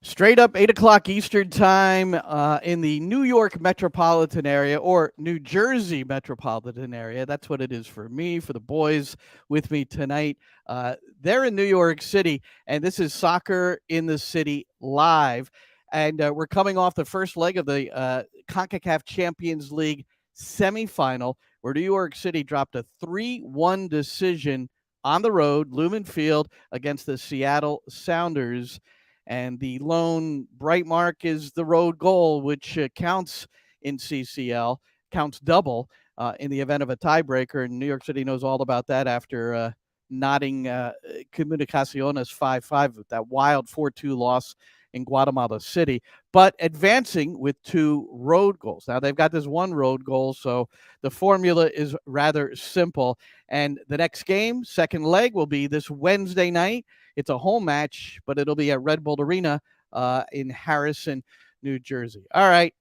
Straight up 8 o'clock Eastern time in the New York metropolitan area or New Jersey metropolitan area. That's what it is for me, for the boys with me tonight. They're in New York City, and this is Soccer in the City live. And we're coming off the first leg of the Concacaf Champions League semifinal, where New York City dropped a 3-1 decision on the road, Lumen Field, against the Seattle Sounders. And the lone bright mark is the road goal, which counts in CCL, counts double in the event of a tiebreaker. And New York City knows all about that after knotting Comunicaciones 5-5 with that wild 4-2 loss in Guatemala City, but advancing with 2 road goals. Now they've got this 1 road goal, so the formula is rather simple. And the next game, second leg, will be this Wednesday night. It's a home match, but it'll be at Red Bull Arena in Harrison, New Jersey. All right,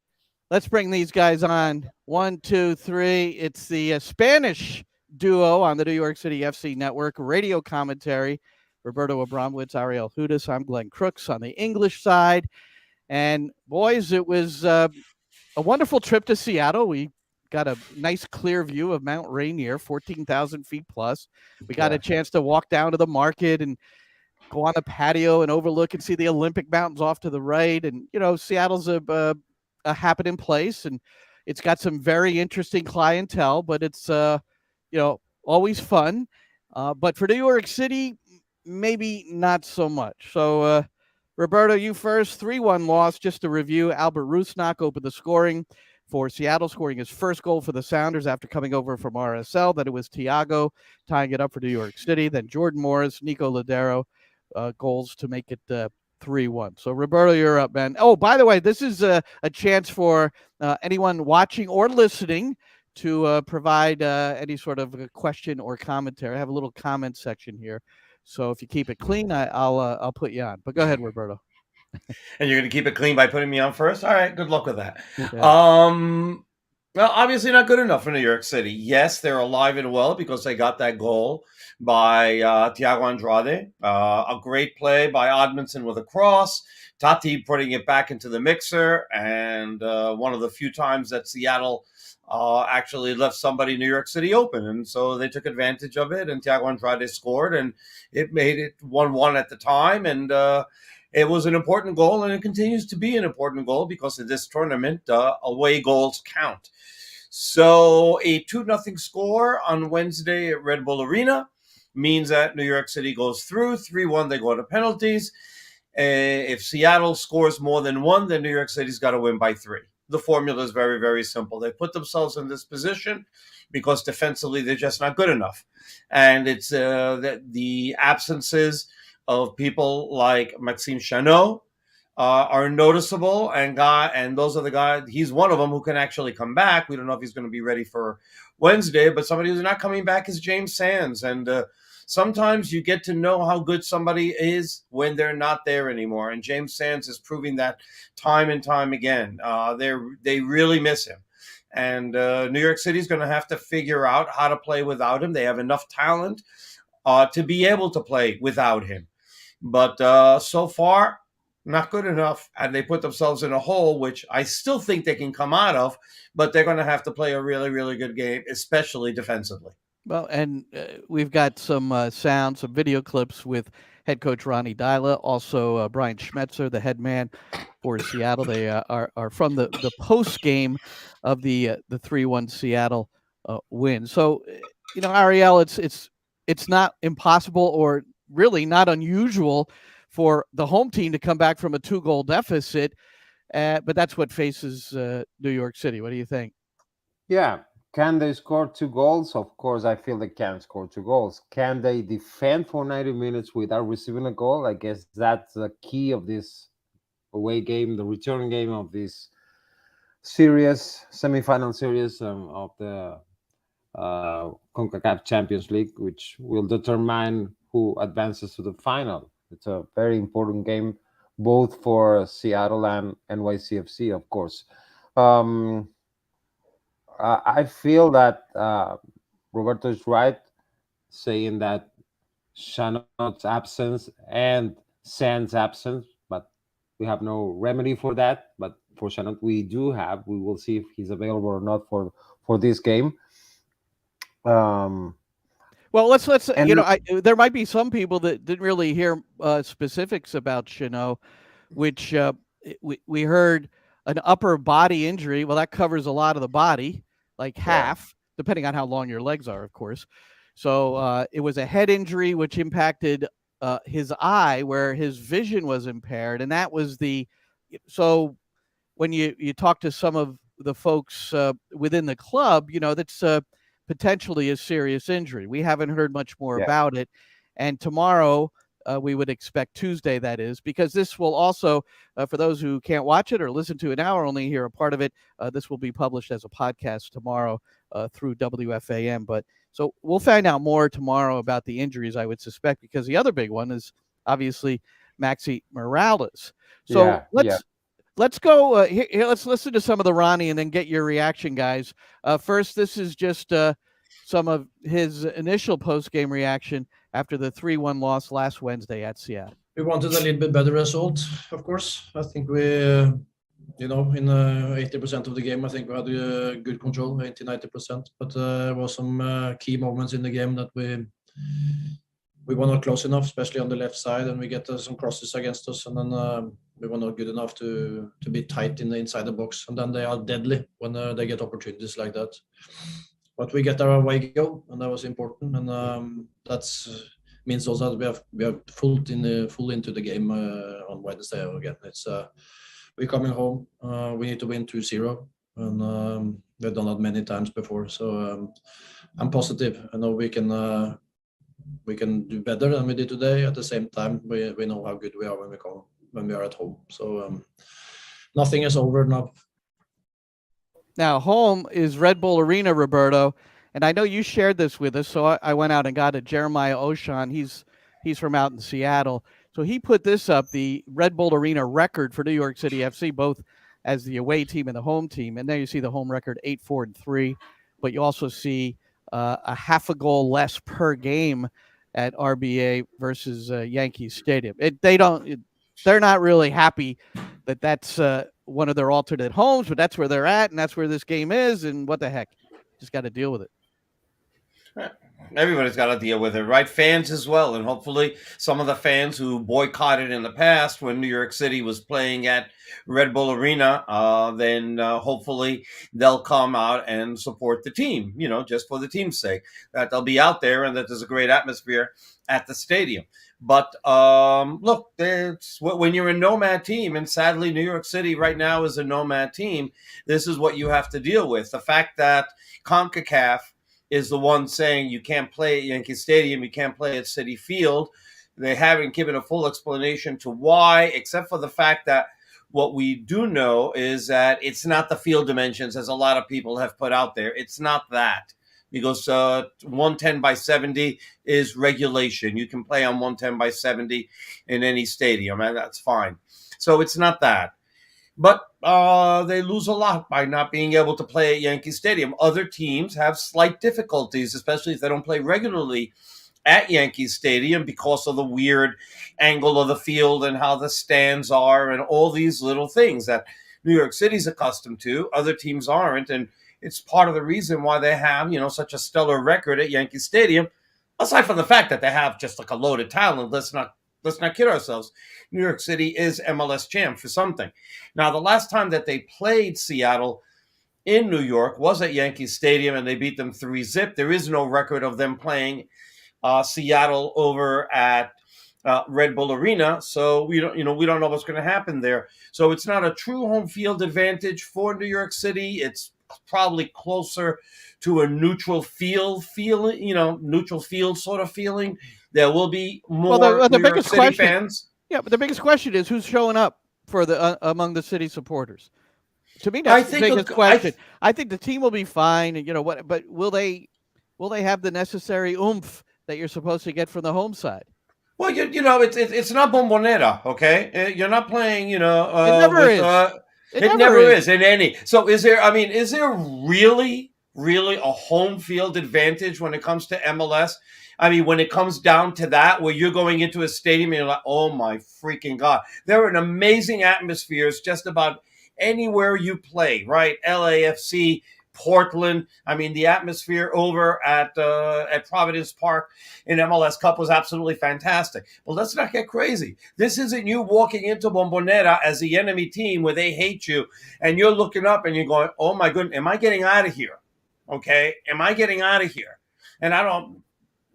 let's bring these guys on. 1, 2, 3. It's the Spanish duo on the New York City FC Network, radio commentary. Roberto Abramowitz, Ariel Hudas. I'm Glenn Crooks on the English side. And boys, it was a wonderful trip to Seattle. We got a nice clear view of Mount Rainier, 14,000 feet plus. We got a chance to walk down to the market and go on the patio and overlook and see the Olympic Mountains off to the right. And, you know, Seattle's a happening place, and it's got some very interesting clientele, but it's, always fun. But for New York City, maybe not so much. So, Roberto, you first. 3-1 loss. Just to review, Albert Rusnak opened the scoring for Seattle, scoring his first goal for the Sounders after coming over from RSL. Then it was Thiago tying it up for New York City. Then Jordan Morris, Nico Ladero goals to make it 3-1. So, Roberto, you're up, man. Oh, by the way, this is a chance for anyone watching or listening to provide any sort of a question or commentary. I have a little comment section here. So if you keep it clean, I'll put you on. But go ahead, Roberto. And you're going to keep it clean by putting me on first? All right, good luck with that. Yeah. Well, obviously not good enough for New York City. Yes, they're alive and well because they got that goal by Thiago Andrade. A great play by Odmanson with a cross. Tati putting it back into the mixer. And one of the few times that Seattle actually left somebody New York City open. And so they took advantage of it. And Thiago Andrade scored. And it made it 1-1 at the time. And it was an important goal, and it continues to be an important goal because in this tournament, away goals count. So a 2-0 score on Wednesday at Red Bull Arena means that New York City goes through. 3-1, they go to penalties. If Seattle scores more than 1, then New York City's got to win by 3. The formula is very, very simple. They put themselves in this position because defensively they're just not good enough. And it's the absences of people like Maxime Chanot are noticeable, and those are the guys. He's one of them who can actually come back. We don't know if he's going to be ready for Wednesday, but somebody who's not coming back is James Sands. And sometimes you get to know how good somebody is when they're not there anymore. And James Sands is proving that time and time again. They really miss him. And New York City is going to have to figure out how to play without him. They have enough talent to be able to play without him. But so far, not good enough. And they put themselves in a hole, which I still think they can come out of, but they're going to have to play a really, really good game, especially defensively. Well, and we've got some sound, some video clips with head coach Ronnie Dyla, also Brian Schmetzer, the head man for Seattle. They are from the post game of the 3-1 Seattle win. So, Ariel, it's not impossible or really not unusual for the home team to come back from a 2-goal deficit, but that's what faces New York City. What do you think? Yeah. Can they score 2 goals? Of course, I feel they can score 2 goals. Can they defend for 90 minutes without receiving a goal? I guess that's the key of this away game, the return game of this series, semi-final series of the Concacaf Champions League, which will determine who advances to the final. It's a very important game, both for Seattle and NYCFC, of course. Um, I feel that Roberto is right, saying that Chanot's absence and Sand's absence, but We have no remedy for that, but for Chanot we do have. We will see if he's available or not for this game. Well, let's And there might be some people that didn't really hear specifics about Chanot, which we heard an upper body injury. Well, that covers a lot of the body, like half, depending on how long your legs are, of course. So it was a head injury which impacted his eye, where his vision was impaired, and that was so when you talk to some of the folks within the club, that's potentially a serious injury. We haven't heard much more about it, and tomorrow we would expect Tuesday, that is, because this will also, for those who can't watch it or listen to it now or only hear a part of it, this will be published as a podcast tomorrow through WFAM. But so we'll find out more tomorrow about the injuries, I would suspect, because the other big one is obviously Maxi Morales. So let's go here. Let's listen to some of the Ronnie and then get your reaction, guys. First, this is just some of his initial post-game reaction after the 3-1 loss last Wednesday at Seattle. We wanted a little bit better result, of course. I think we, in 80% of the game, I think we had good control, 80-90%. But there was some key moments in the game that we were not close enough, especially on the left side, and we get some crosses against us, and then we were not good enough to be tight inside the box. And then they are deadly when they get opportunities like that. But we get our away goal, and that was important. And that's means also that we have full into the game on Wednesday again. It's we're coming home. We need to win 2-0, and we've done that many times before. So I'm positive. I know we can do better than we did today. At the same time, we know how good we are when we are at home. So nothing is over now. Now, home is Red Bull Arena, Roberto, and I know you shared this with us, so I went out and got it. Jeremiah Oshan, he's from out in Seattle, so he put this up, the Red Bull Arena record for New York City FC, both as the away team and the home team. And there you see the home record, 8-4-3, but you also see a half a goal less per game at RBA versus Yankee Stadium. They're not really happy that's one of their alternate homes, but that's where they're at, and that's where this game is, and what the heck, just got to deal with it. Everybody's got to deal with it, right? Fans as well, and hopefully some of the fans who boycotted in the past when New York City was playing at Red Bull Arena, then hopefully they'll come out and support the team, just for the team's sake, that they'll be out there and that there's a great atmosphere at the stadium. But look, when you're a nomad team, and sadly New York City right now is a nomad team, this is what you have to deal with. The fact that Concacaf is the one saying you can't play at Yankee Stadium, you can't play at Citi Field. They haven't given a full explanation to why, except for the fact that what we do know is that it's not the field dimensions, as a lot of people have put out there. It's not that. Because 110 by 70 is regulation. You can play on 110 by 70 in any stadium, and that's fine. So it's not that. But they lose a lot by not being able to play at Yankee Stadium. Other teams have slight difficulties, especially if they don't play regularly at Yankee Stadium because of the weird angle of the field and how the stands are and all these little things that New York City's accustomed to. Other teams aren't, and it's part of the reason why they have, such a stellar record at Yankee Stadium, aside from the fact that they have just like a loaded talent. Let's not kid ourselves. New York City is MLS champ for something. Now, the last time that they played Seattle in New York was at Yankee Stadium, and they beat them 3-0. There is no record of them playing Seattle over at Red Bull Arena, so we don't know what's going to happen there. So it's not a true home field advantage for New York City. It's probably closer to a neutral field sort of feeling. There will be more New York City fans. Yeah, but the biggest question is who's showing up for the among the city supporters. To me, that's the biggest question. I think the team will be fine, but will they have the necessary oomph that you're supposed to get from the home side? Well, it's not Bombonera, okay? You're not playing, it never is. It never is in any. So is there really a home field advantage when it comes to MLS? I mean, when it comes down to that, where you're going into a stadium and you're like, oh my freaking God. There are amazing atmospheres just about anywhere you play, right? LAFC, Portland. I mean, the atmosphere over at Providence Park in MLS Cup was absolutely fantastic. But let's not get crazy. This isn't you walking into Bombonera as the enemy team where they hate you, and you're looking up and you're going, oh my goodness, am I getting out of here? Okay, am I getting out of here? And I don't,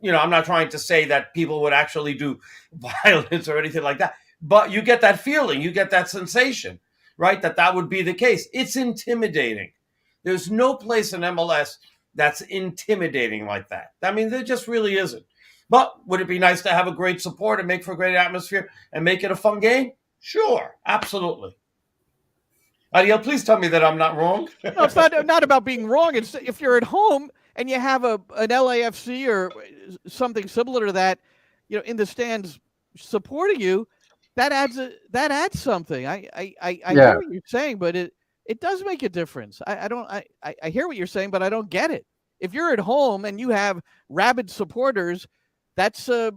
I'm not trying to say that people would actually do violence or anything like that, but you get that feeling, you get that sensation, right? That would be the case. It's intimidating. There's no place in MLS that's intimidating like that. I mean, there just really isn't. But would it be nice to have a great support and make for a great atmosphere and make it a fun game? Sure, absolutely. Ariel, please tell me that I'm not wrong. No, it's not about being wrong. It's if you're at home and you have an LAFC or something similar to that, in the stands supporting you, that adds something. I hear what you're saying, but it does make a difference. I hear what you're saying, but I don't get it. If you're at home and you have rabid supporters, that's a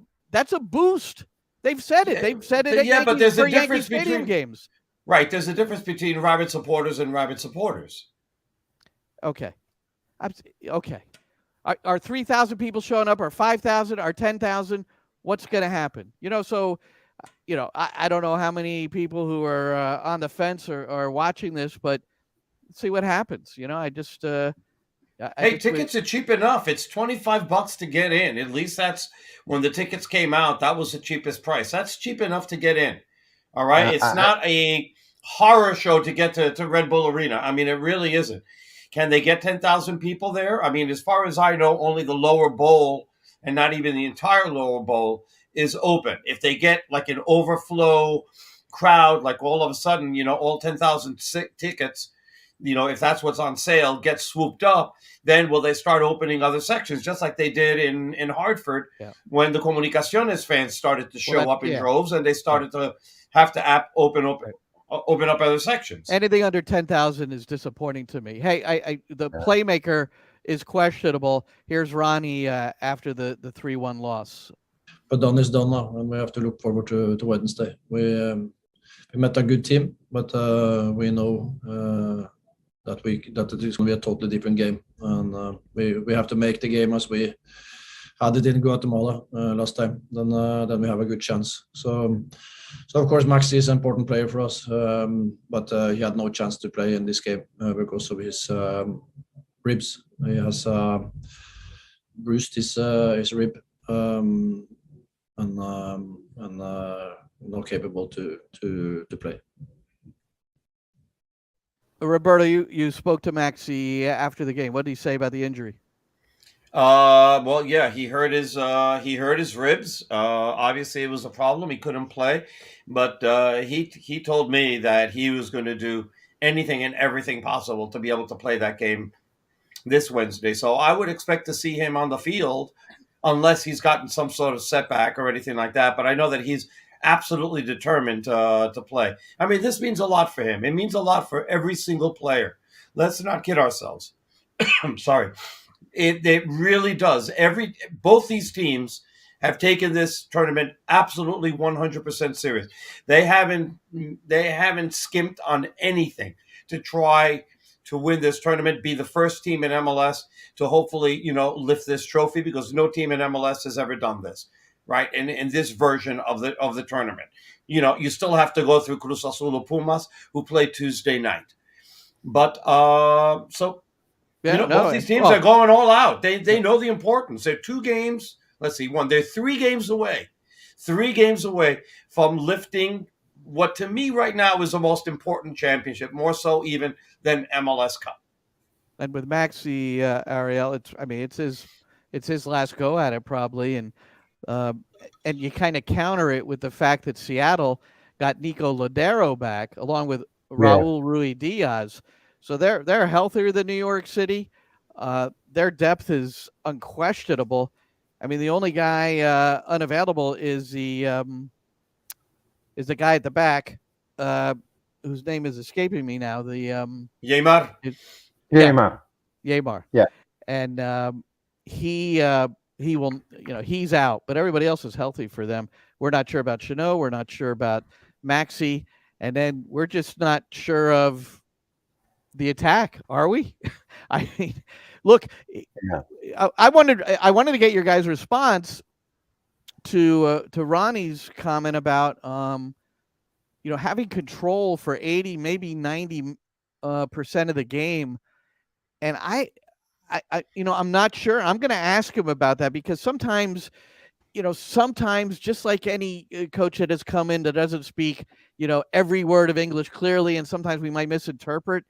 boost. They've said it. They've said it. Yeah, but there's a difference between games. Right, there's a difference between rabid supporters and rabid supporters. Okay. Okay. Are 3,000 people showing up? Or 5,000? Or 10,000? What's going to happen? So, I don't know how many people who are on the fence are watching this, but let's see what happens. I just. Tickets are cheap enough. It's $25 to get in. At least that's when the tickets came out. That was the cheapest price. That's cheap enough to get in. All right. It's not a horror show to get to Red Bull Arena. I mean, it really isn't. Can they get 10,000 people there? I mean, as far as I know, only the lower bowl and not even the entire lower bowl is open. If they get like an overflow crowd, like all of a sudden, all 10,000 tickets, if that's what's on sale, get swooped up, then will they start opening other sections, just like they did in Hartford when the Comunicaciones fans started to show up in droves and they started to have to open up other sections. Anything under 10,000 is disappointing to me. Hey, the playmaker is questionable. Here's Ronnie after the 3-1 loss. But done is done now, and we have to look forward to Wednesday. We met a good team, but we know that it is going to be a totally different game, and we have to make the game as we had it in Guatemala last time. Then we have a good chance. So of course Maxi is an important player for us, but he had no chance to play in this game because of his ribs. He has bruised his rib and not capable to play. Roberto, you spoke to Maxi after the game. What did he say about the injury? Well, yeah, he hurt his ribs. Obviously, it was a problem. He couldn't play, but he told me that he was going to do anything and everything possible to be able to play that game this Wednesday. So I would expect to see him on the field, unless he's gotten some sort of setback or anything like that. But I know that he's absolutely determined to play. I mean, this means a lot for him. It means a lot for every single player. Let's not kid ourselves. I'm sorry. It really does. Both these teams have taken this tournament absolutely 100% serious. They haven't skimped on anything to try to win this tournament, be the first team in MLS to hopefully, lift this trophy, because no team in MLS has ever done this, right? In this version of the tournament. You still have to go through Cruz Azul or Pumas, who play Tuesday night. But both these teams are going all out. They know the importance. They're 2 games. Let's see, they're 3 games away. 3 games away from lifting what to me right now is the most important championship, more so even than MLS Cup. And with Maxi, Ariel, it's his last go at it probably, and you kind of counter it with the fact that Seattle got Nico Lodeiro back along with Raul Rui Diaz. So they're healthier than New York City. Their depth is unquestionable. I mean, the only guy unavailable is the guy at the back, whose name is escaping me now. The Yeimar. Yeimar. Yeimar. Yeah. And he he's out, but everybody else is healthy for them. We're not sure about Chanot. We're not sure about Maxi. And then we're just not sure of the attack, are we? I mean, look, I wanted to get your guys' response to Ronnie's comment about having control for 80, maybe 90% of the game, and I'm not sure. I'm going to ask him about that because sometimes just like any coach that has come in that doesn't speak every word of English clearly, and sometimes we might misinterpret.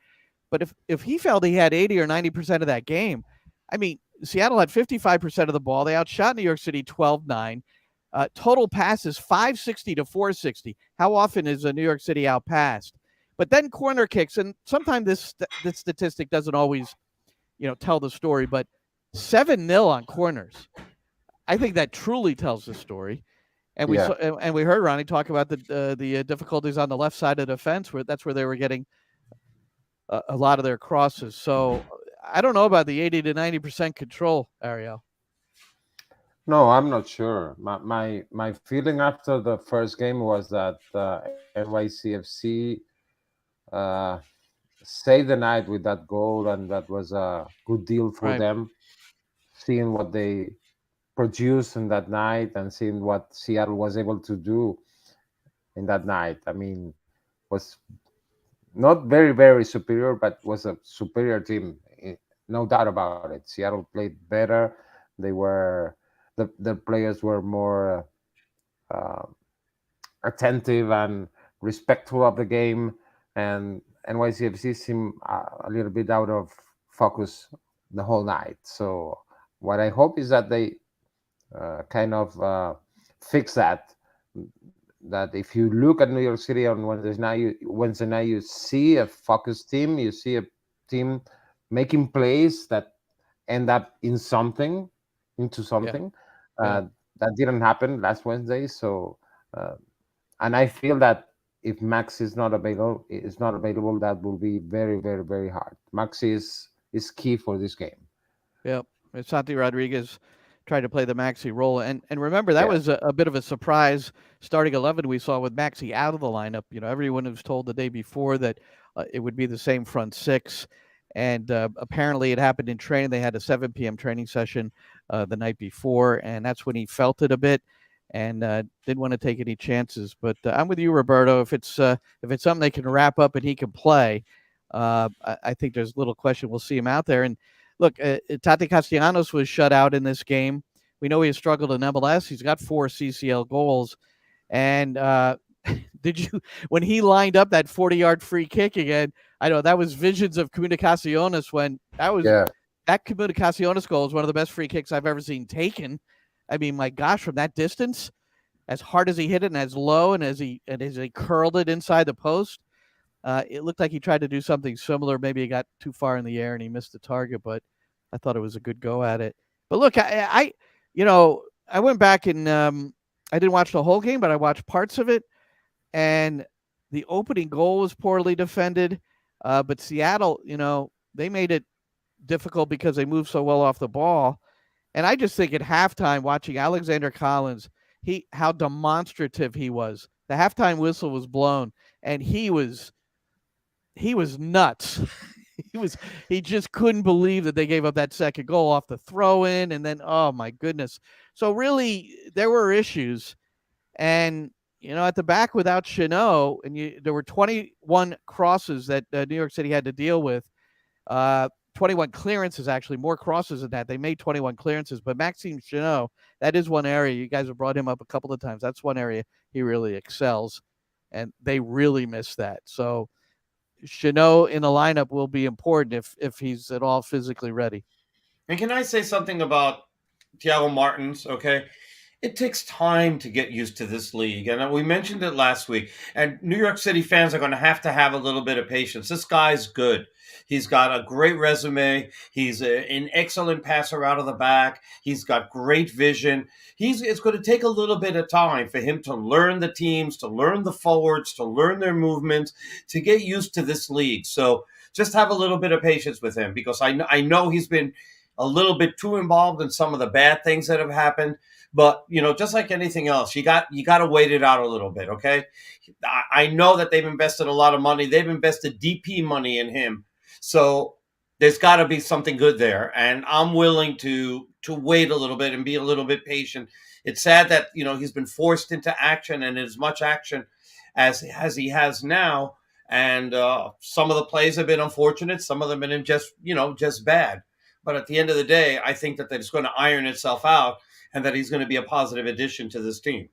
But if he felt he had 80 or 90% of that game, I mean, Seattle had 55% of the ball. They outshot New York City 12-9. Total passes 560 to 460. How often is New York City outpassed? But then corner kicks, and sometimes this statistic doesn't always tell the story, but 7-0 on corners. I think that truly tells the story. And we heard Ronnie talk about the difficulties on the left side of the fence, where that's where they were getting a lot of their crosses. So I don't know about the 80 to 90% control, Ariel. No, I'm not sure. My feeling after the first game was that NYCFC saved the night with that goal, and that was a good deal for them, seeing what they produced in that night and seeing what Seattle was able to do in that night. I mean, was not very, very superior, but was a superior team, no doubt about it. Seattle played better. They were the players were more attentive and respectful of the game, and NYCFC seemed a little bit out of focus the whole night. So what I hope is that they kind of fix that. That if you look at New York City on Wednesday night, you see a focused team. You see a team making plays that end up into something. That didn't happen last Wednesday. So, and I feel that if Max is not available, that will be very, very, very hard. Max is key for this game. Yep, Santi Rodriguez tried to play the Maxi role, and remember that was a bit of a surprise starting 11 we saw with Maxi out of the lineup. Everyone was told the day before that it would be the same front six, and apparently it happened in training. They had a 7 p.m. training session the night before, and that's when he felt it a bit and didn't want to take any chances. But I'm with you, Roberto. If it's something they can wrap up and he can play, I think there's little question we'll see him out there. And look, Tati Castellanos was shut out in this game. We know he has struggled in MLS. He's got 4 CCL goals. And when he lined up that 40-yard free kick again, I know that was visions of Comunicaciones when that Comunicaciones goal is one of the best free kicks I've ever seen taken. I mean, my gosh, from that distance, as hard as he hit it and as low and as he curled it inside the post, it looked like he tried to do something similar. Maybe he got too far in the air and he missed the target, but I thought it was a good go at it. But look, I went back and I didn't watch the whole game, but I watched parts of it, and the opening goal was poorly defended. But Seattle, they made it difficult because they moved so well off the ball. And I just think at halftime, watching Alexander Collins, how demonstrative he was. The halftime whistle was blown, and he was nuts. He just couldn't believe that they gave up that second goal off the throw-in, and then, oh my goodness. So really, there were issues, and at the back without Chanot, and there were 21 crosses that New York City had to deal with. 21 clearances, actually, more crosses than that. They made 21 clearances, but Maxime Chanot, that is one area. You guys have brought him up a couple of times. That's one area he really excels, and they really missed that. So Chanot in the lineup will be important if he's at all physically ready. And can I say something about Thiago Martins? Okay. It takes time to get used to this league. And we mentioned it last week. And New York City fans are going to have a little bit of patience. This guy's good. He's got a great resume. He's an excellent passer out of the back. He's got great vision. It's going to take a little bit of time for him to learn the teams, to learn the forwards, to learn their movements, to get used to this league. So just have a little bit of patience with him, because I know he's been a little bit too involved in some of the bad things that have happened. But, just like anything else, you got to wait it out a little bit, okay? I know that they've invested a lot of money. They've invested DP money in him. So there's got to be something good there. And I'm willing to wait a little bit and be a little bit patient. It's sad that, he's been forced into action and as much action as he has now. And some of the plays have been unfortunate. Some of them have been just bad. But at the end of the day, I think that it's going to iron itself out and that he's going to be a positive addition to this team.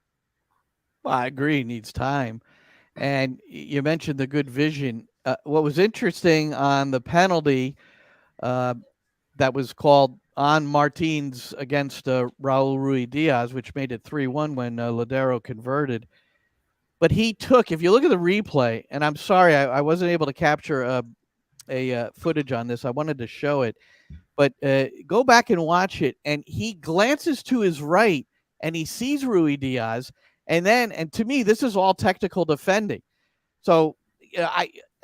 Well, I agree. He needs time. And you mentioned the good vision. What was interesting on the penalty that was called on Martins against Raul Ruiz-Diaz, which made it 3-1 when Ladero converted. But he took, if you look at the replay, and I'm sorry, I wasn't able to capture a footage on this. I wanted to show it. But go back and watch it, and he glances to his right, and he sees Ruiz-Diaz, and to me, this is all technical defending. So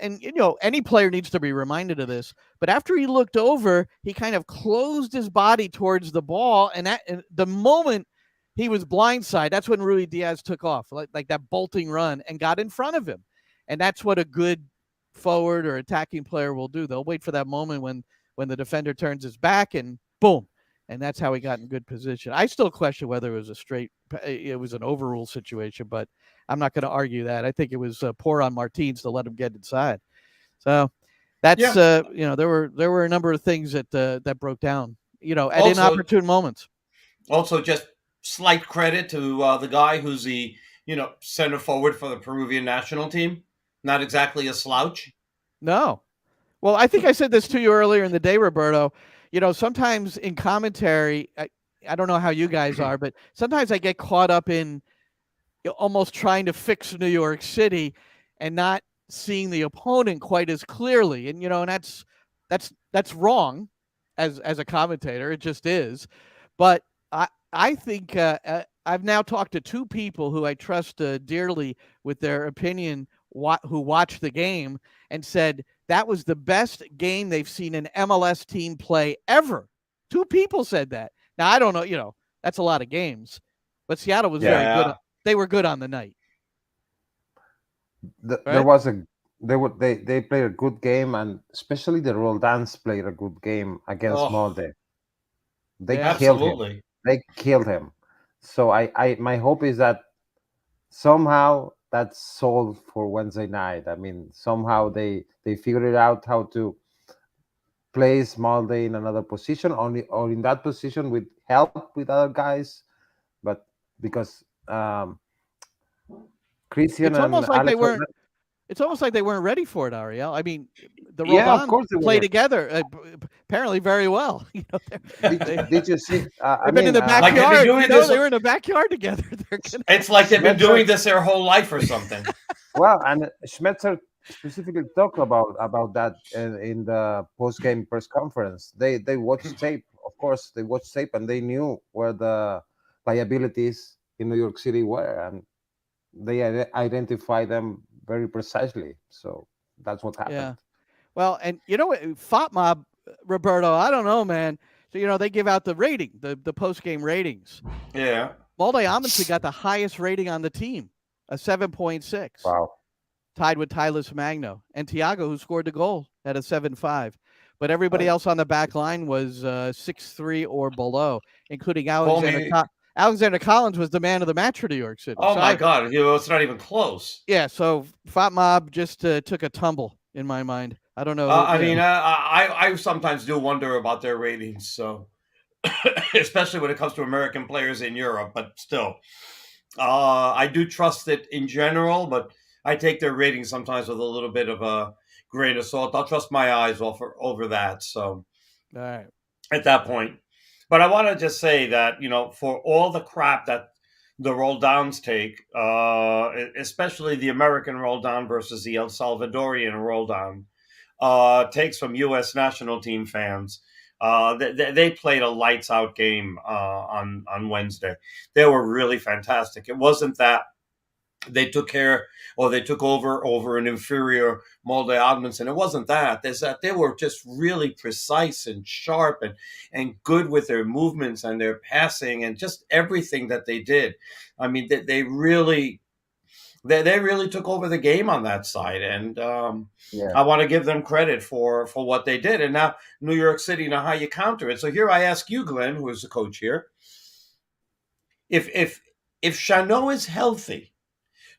any player needs to be reminded of this. But after he looked over, he kind of closed his body towards the ball, and the moment he was blindside, that's when Ruiz-Diaz took off, like that bolting run, and got in front of him. And that's what a good forward or attacking player will do. They'll wait for that moment when the defender turns his back and boom. And that's how he got in good position. I still question whether it was an overrule situation, but I'm not going to argue that. I think it was poor on Martins to let him get inside. So that's, there were a number of things that broke down, at inopportune moments. Also, just slight credit to the guy who's the, center forward for the Peruvian national team. Not exactly a slouch. No. Well, I think I said this to you earlier in the day, Roberto. Sometimes in commentary, I don't know how you guys are, but sometimes I get caught up in almost trying to fix New York City and not seeing the opponent quite as clearly. And, and that's wrong as a commentator. It just is. But I think I've now talked to two people who I trust dearly with their opinion who watched the game and said that was the best game they've seen an MLS team play ever. Two people said that. Now, I don't know, that's a lot of games, but Seattle was very good. They were good on the night. There was they played a good game, and especially the Roldans played a good game against Molde. They killed him. They killed him. So I my hope is that somehow that's solved for Wednesday night. I mean, somehow they figured it out how to place Molde in another position, or in that position with help with other guys. But because Christian it's almost and like Alex it's almost like they weren't ready for it, Ariel. I mean, the of course Roldans play together apparently very well. Did you see? They've been in the backyard. They were in the backyard together. It's like they've been doing this their whole life or something. Well, and Schmetzer specifically talked about that in the post-game press conference. They watched tape. Of course, they watched tape, and they knew where the liabilities in New York City were, and they identified them very precisely. So that's what happened. Yeah. Well, and FOTMob, Roberto, I don't know, man. So, they give out the rating, the post-game ratings. Yeah. Molde Amundsen got the highest rating on the team, a 7.6. Wow. Tied with Tylus Magno. And Thiago, who scored the goal, had a 7.5. But everybody else on the back line was 6.3 or below, including Alexander Collins was the man of the match for New York City. Oh, my God. It's not even close. Yeah, so FOTMob just took a tumble in my mind. I don't know. I sometimes do wonder about their ratings, so especially when it comes to American players in Europe, but still. I do trust it in general, but I take their ratings sometimes with a little bit of a grain of salt. I'll trust my eyes over that, so all right. At that point. But I want to just say that, for all the crap that the Roldans take, especially the American Roldan versus the El Salvadorian Roldan, takes from U.S. national team fans, they played a lights-out game on Wednesday. They were really fantastic. It wasn't that they took over an inferior Molde Admonton. It wasn't that. There's that they were just really precise and sharp and good with their movements and their passing and just everything that they did. I mean, they really took over the game on that side, and I want to give them credit for what they did. And now New York City, now how you counter it. So here I ask you, Glenn, who is the coach here, if Chanot is healthy,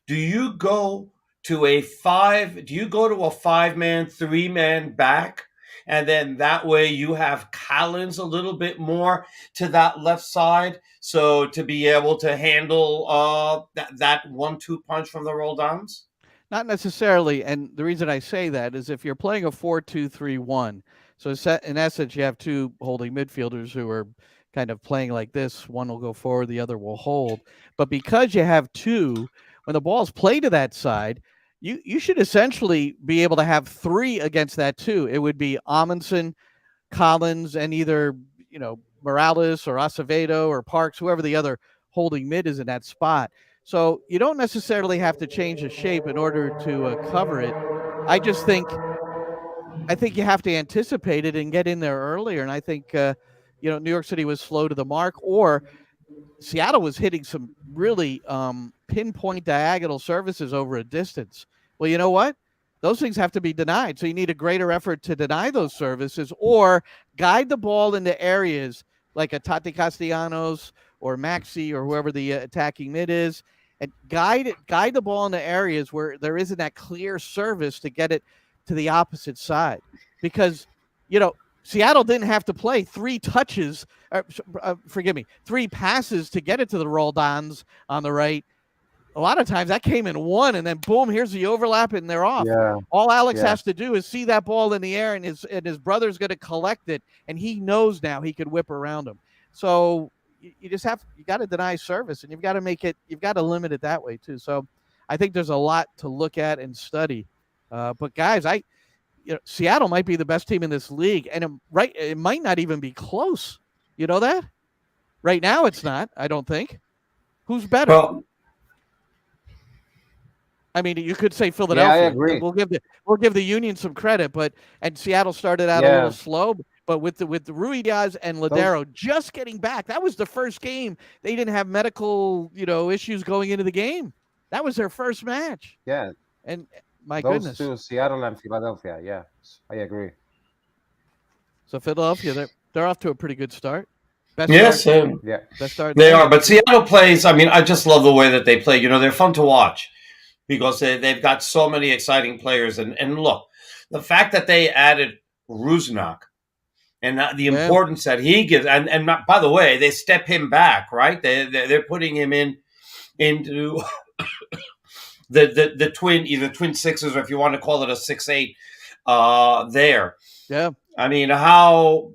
do you go to a 5-man, 3-man back? And then that way you have Collins a little bit more to that left side. So to be able to handle that 1-2 punch from the roll downs? Not necessarily. And the reason I say that is if you're playing a 4-2-3-1, so in essence, you have two holding midfielders who are kind of playing like this. One will go forward, the other will hold. But because you have two, when the ball's played to that side, you should essentially be able to have 3 against that 2. It would be Amundsen, Collins, and either, Morales or Acevedo or Parks, whoever the other holding mid is in that spot. So you don't necessarily have to change the shape in order to cover it. I think you have to anticipate it and get in there earlier. And I think, New York City was slow to the mark, or Seattle was hitting some really pinpoint diagonal services over a distance. Well, you know what? Those things have to be denied. So you need a greater effort to deny those services or guide the ball into areas like a Tati Castellanos or Maxi or whoever the attacking mid is, and guide the ball into areas where there isn't that clear service to get it to the opposite side. Because, Seattle didn't have to play 3 passes to get it to the Roldans on the right. A lot of times that came in 1, and then boom, here's the overlap, and they're off. Yeah. All Alex has to do is see that ball in the air, and his brother's going to collect it, and he knows now he could whip around him. So you got to deny service, and you've got to limit it that way too. So I think there's a lot to look at and study. But guys, Seattle might be the best team in this league, and it might not even be close. You know that? Right now, it's not. I don't think. Who's better? Well, I mean, you could say Philadelphia. Yeah, I agree. We'll give the Union some credit, and Seattle started out a little slow. But with the Rui Diaz and Ladero just getting back, that was the first game they didn't have medical issues going into the game. That was their first match. Yeah, and my those goodness, two, Seattle and Philadelphia. Yeah, I agree. So Philadelphia, they're off to a pretty good start. Best start they are. But Seattle plays. I mean, I just love the way that they play. They're fun to watch because they've got so many exciting players. And look, the fact that they added Rusnak and the importance that he gives, and by the way, they step him back, right? They're putting him into the twin sixes, or if you want to call it a 6-8, there. Yeah. I mean, how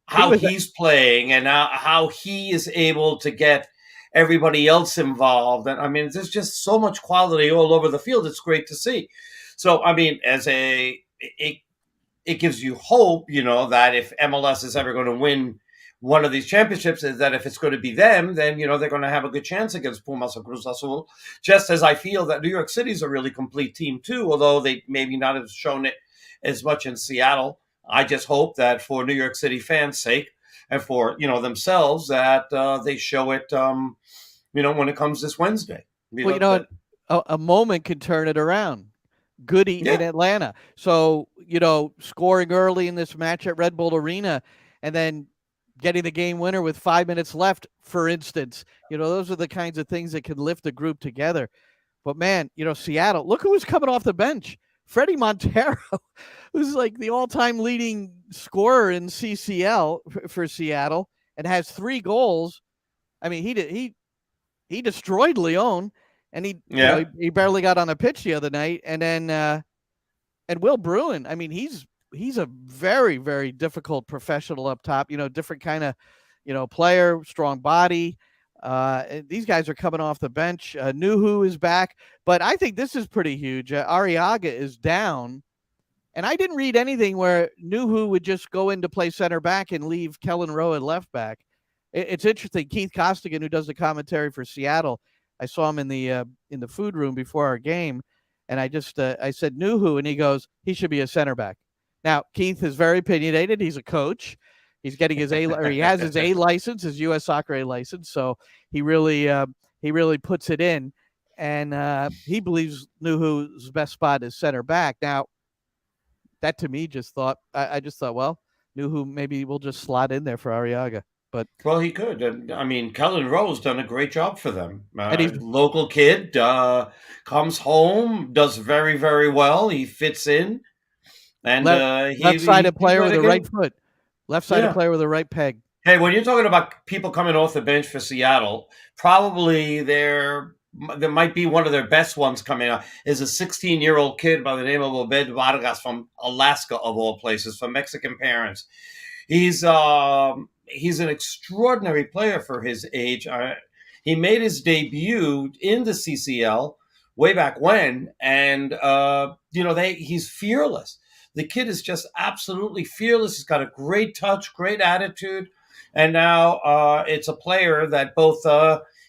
he's playing and how he is able to get everybody else involved. And I mean, there's just so much quality all over the field. It's great to see. So, I mean, it gives you hope, that if MLS is ever going to win one of these championships, is that if it's going to be them, then, they're going to have a good chance against Pumas or Cruz Azul, just as I feel that New York City is a really complete team too, although they maybe not have shown it as much in Seattle. I just hope that for New York City fans' sake and for, themselves, that they show it, when it comes this Wednesday. A moment could turn it around. Goody in Atlanta. So, scoring early in this match at Red Bull Arena and then getting the game winner with 5 minutes left, for instance. Those are the kinds of things that can lift the group together. But, man, Seattle, look who was coming off the bench. Freddie Montero, who's like the all-time leading scorer in CCL for Seattle and has 3 goals. I mean, he destroyed Leon, and he barely got on the pitch the other night. And then and Will Bruin, I mean, he's a very, very difficult professional up top. Different kind of player, strong body. These guys are coming off the bench. Nuhu is back, but I think this is pretty huge. Arriaga is down, and I didn't read anything where Nuhu would just go in to play center back and leave Kellen Rowe at left back. It's interesting. Keith Costigan, who does the commentary for Seattle, I saw him in the food room before our game, and I said Nuhu, and he goes, he should be a center back. Now Keith is very opinionated. He's a coach. He's getting his he has his A license, his U.S. Soccer A license. So he really puts it in, and he believes Nuhu's best spot is center back. Now, that to me I just thought, well, Nuhu maybe we'll just slot in there for Arriaga. But well, he could. I mean, Kellen Rowe's done a great job for them. And he's- Local kid, comes home, does very, very well. He fits in. And left-sided player with a right foot. Left-sided player with a right peg. Hey, when you're talking about people coming off the bench for Seattle, probably there might be one of their best ones coming out is a 16-year-old kid by the name of Obed Vargas from Alaska, of all places, from Mexican parents. He's an extraordinary player for his age. He made his debut in the CCL way back when, and he's fearless. The kid is just absolutely fearless. He's got a great touch, great attitude. And now it's a player that both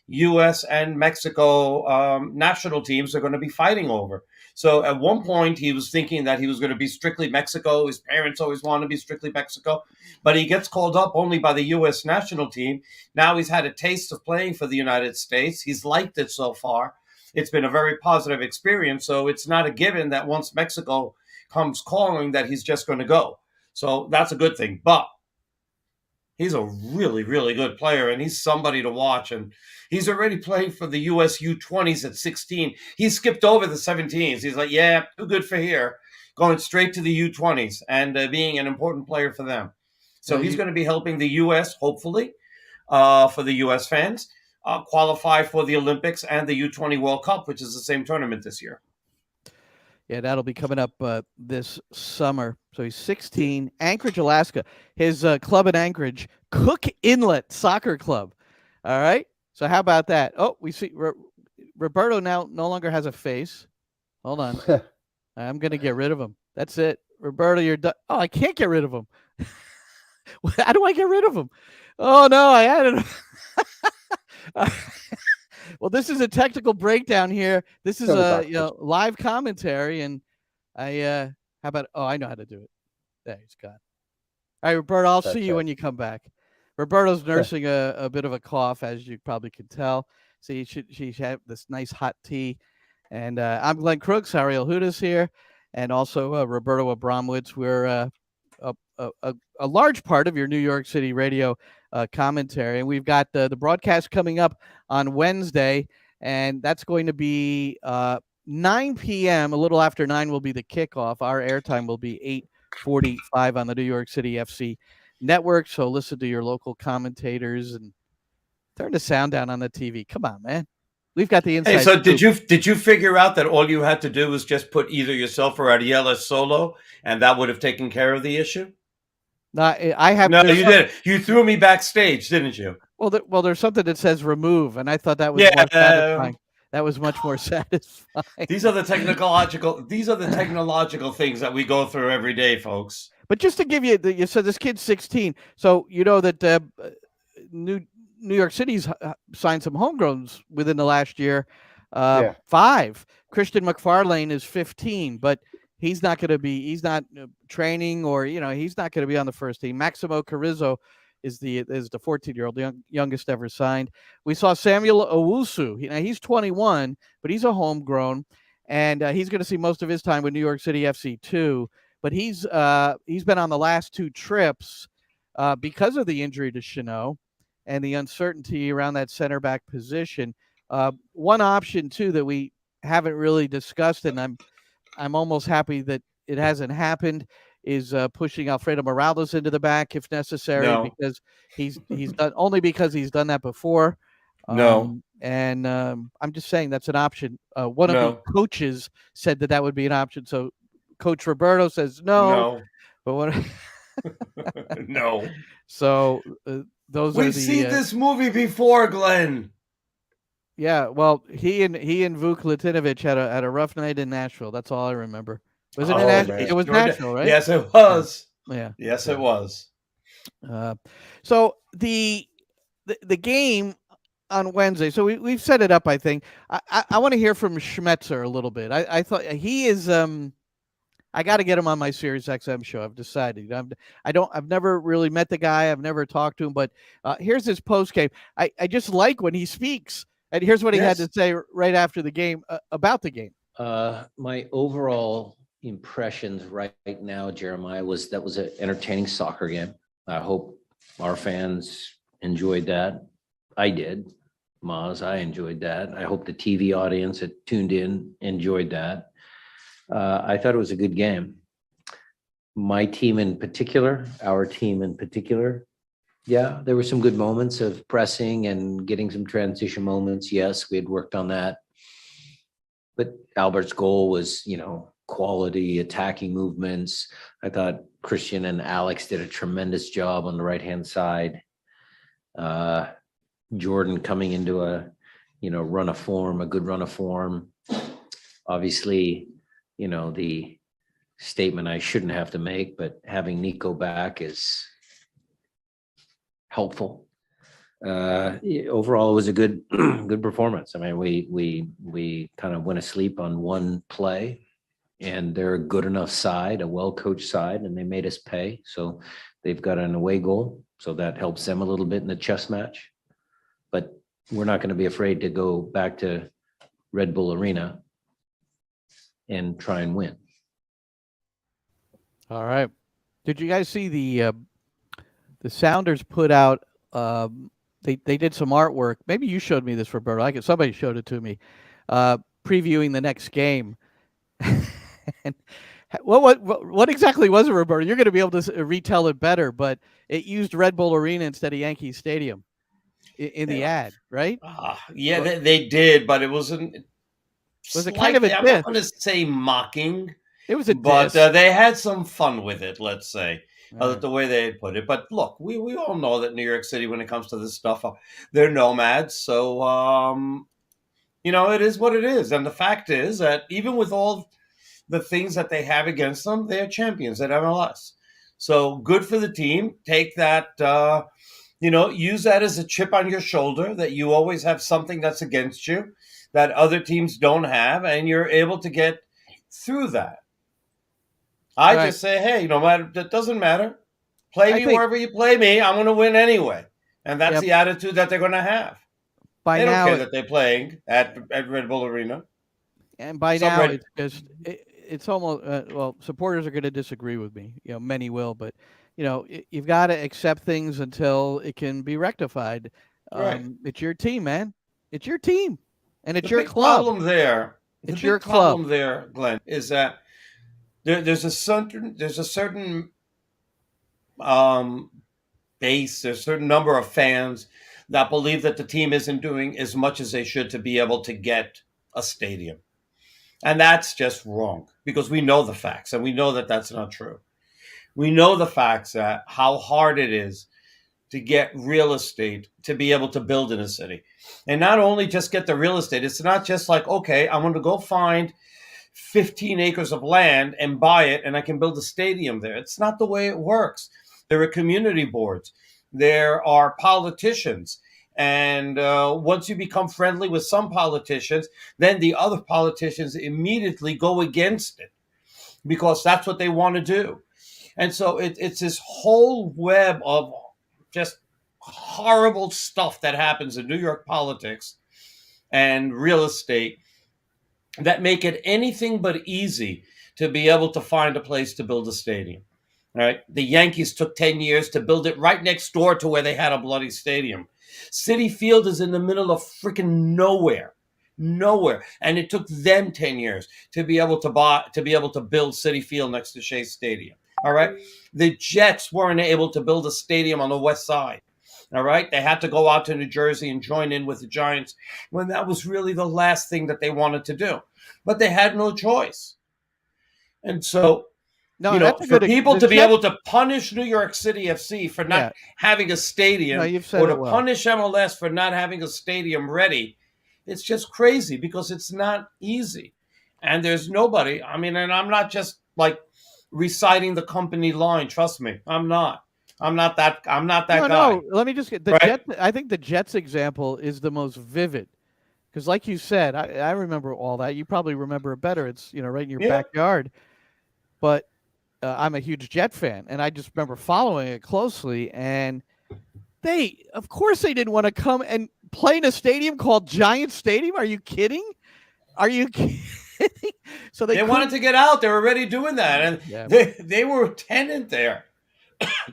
U.S. and Mexico national teams are going to be fighting over. So at one point, he was thinking that he was going to be strictly Mexico. His parents always wanted to be strictly Mexico. But he gets called up only by the U.S. national team. Now he's had a taste of playing for the United States. He's liked it so far. It's been a very positive experience. So it's not a given that once Mexico comes calling that he's just going to go. So that's a good thing. But he's a really, really good player, and he's somebody to watch. And he's already playing for the U.S. U20s at 16. He skipped over the 17s. He's like, yeah, too good for here. Going straight to the U20s and being an important player for them. So he's going to be helping the U.S., hopefully, for the U.S. fans, qualify for the Olympics and the U20 World Cup, which is the same tournament this year. Yeah, that'll be coming up this summer. So he's 16, Anchorage, Alaska. His club in Anchorage, Cook Inlet Soccer Club. All right. So how about that? Oh, we see Roberto now no longer has a face. Hold on. I'm going to get rid of him. That's it. Roberto, you're done. Oh, I can't get rid of him. How do I get rid of him? Oh, no, I added him. Well, this is a technical breakdown here. This is a live commentary, and how about? Oh, I know how to do it. There, he's gone. All right, Roberto, I'll see you when you come back. Roberto's nursing a bit of a cough, as you probably could tell. See, she had this nice hot tea, and I'm Glenn Crooks, Ariel Hudas here, and also Roberto Abramowitz. We're a large part of your New York City radio commentary, and we've got the broadcast coming up on Wednesday, and that's going to be 9 p.m. A little after 9 will be the kickoff. Our airtime will be 8:45 on the New York City FC network. So listen to your local commentators and turn the sound down on the TV. Come on, man. We've got the inside. Hey, so did you figure out that all you had to do was just put either yourself or Ariel as solo, and that would have taken care of the issue? No, I have. No, you didn't. You threw me backstage, didn't you? Well, there's something that says remove, and I thought that was more satisfying. That was much more satisfying. These are the technological things that we go through every day, folks. But just to give you, you said this kid's 16, so you know that New York City's signed some homegrowns within the last year. 5. Christian McFarlane is 15, but he's not going to be. He's not training, or he's not going to be on the first team. Maximo Carrizo is the 14-year-old, youngest ever signed. We saw Samuel Owusu. He's 21, but he's a homegrown, and he's going to see most of his time with New York City FC too. But he's been on the last 2 trips because of the injury to Chanot and the uncertainty around that center back position. One option too that we haven't really discussed, and I'm almost happy that it hasn't happened, is pushing Alfredo Morales into the back if necessary, because he's done that before. And I'm just saying that's an option. One of the coaches said that would be an option. So Coach Roberto says no. But what? No. So we've seen this movie before, Glenn. Yeah, well, he and Vuk Latinovic had a rough night in Nashville. That's all I remember. Was it in Nashville? It was Nashville, right? Yes, it was. Yeah. Yes, it was. So the game on Wednesday. So we've set it up, I think. I want to hear from Schmetzer a little bit. I thought he is I got to get him on my Sirius XM show. I've decided. I've never really met the guy. I've never talked to him, but here's his post game. I just like when he speaks, and here's what he had to say right after the game about the game. My overall impressions right now, Jeremiah, was that was an entertaining soccer game. I hope our fans enjoyed that. I did. Maz, I enjoyed that. I hope the TV audience that tuned in enjoyed that. I thought it was a good game. My team in particular, our team in particular, yeah, there were some good moments of pressing and getting some transition moments. Yes, we had worked on that. But Albert's goal was, quality attacking movements. I thought Christian and Alex did a tremendous job on the right-hand side. Jordan coming into a, run of form, a good run of form. Obviously, the statement I shouldn't have to make, but having Nico back is helpful. Overall, it was a good performance. I mean, we kind of went asleep on one play, and they're a good enough side, a well-coached side, and they made us pay. So they've got an away goal, so that helps them a little bit in the chess match. But we're not going to be afraid to go back to Red Bull Arena and try and win. All right. Did you guys see the Sounders put out? They did some artwork. Maybe you showed me this, Roberto. Somebody showed it to me, previewing the next game. And what exactly was it, Roberto? You're going to be able to retell it better, but it used Red Bull Arena instead of Yankee Stadium in the ad, right? They did, but it wasn't. Was it kind of a diss? I'm not going to say mocking. It was a but diss. They had some fun with it, let's say. The way they had put it. But look, we all know that New York City, when it comes to this stuff, they're nomads. So, it is what it is. And the fact is that even with all the things that they have against them, they're champions at MLS. So good for the team. Take that, use that as a chip on your shoulder, that you always have something that's against you that other teams don't have, and you're able to get through that. I just say, hey, no matter, that doesn't matter. Play me wherever you play me. I'm going to win anyway. And that's the attitude that they're going to have. They don't care that they're playing at Red Bull Arena. And by now, it's just, it's almost, supporters are going to disagree with me. Many will, but, you've got to accept things until it can be rectified. Right. It's your team, man. It's your team. And it's your club. The big problem there, Glenn, is that there's a certain base, there's a certain number of fans that believe that the team isn't doing as much as they should to be able to get a stadium. And that's just wrong, because we know the facts, and we know that that's not true. We know the facts, that how hard it is to get real estate to be able to build in a city. And not only just get the real estate, it's not just like, okay, I'm going to go find 15 acres of land and buy it, and I can build a stadium there. It's not the way it works. There are community boards. There are politicians. And once you become friendly with some politicians, then the other politicians immediately go against it, because that's what they want to do. And so it's this whole web of just horrible stuff that happens in New York politics and real estate that make it anything but easy to be able to find a place to build a stadium. Right? The Yankees took 10 years to build it right next door to where they had a bloody stadium. Citi Field is in the middle of freaking nowhere. And it took them 10 years to be able to build Citi Field next to Shea Stadium. All right. The Jets weren't able to build a stadium on the west side. All right. They had to go out to New Jersey and join in with the Giants when that was really the last thing that they wanted to do. But they had no choice. And so, for people to be able to punish New York City FC for not having a stadium, or to punish MLS for not having a stadium ready, it's just crazy, because it's not easy. And there's nobody, and I'm not just like reciting the company line. Trust me, I'm not. I'm not that guy. No. Let me just get the Right. Jets. I think the Jets example is the most vivid because, like you said, I remember all that. You probably remember it better. It's right in your Yeah. backyard. But I'm a huge Jet fan, and I just remember following it closely. And of course, they didn't want to come and play in a stadium called Giant Stadium. Are you kidding? Are you kidding? So They wanted to get out. They were already doing that, and Yeah. they were a tenant there,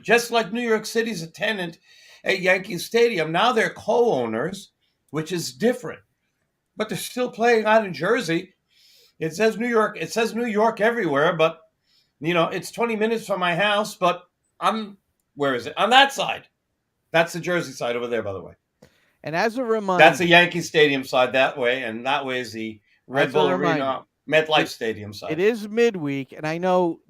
just like New York City's a tenant at Yankee Stadium. Now they're co-owners, which is different, but they're still playing out in Jersey. It says New York. It says New York everywhere, but it's 20 minutes from my house. But where is it? On that side. That's the Jersey side over there, by the way. And as a reminder, That's the Yankee Stadium side that way, and that way is the Red Bull Arena, MetLife Stadium side. It is midweek, and I know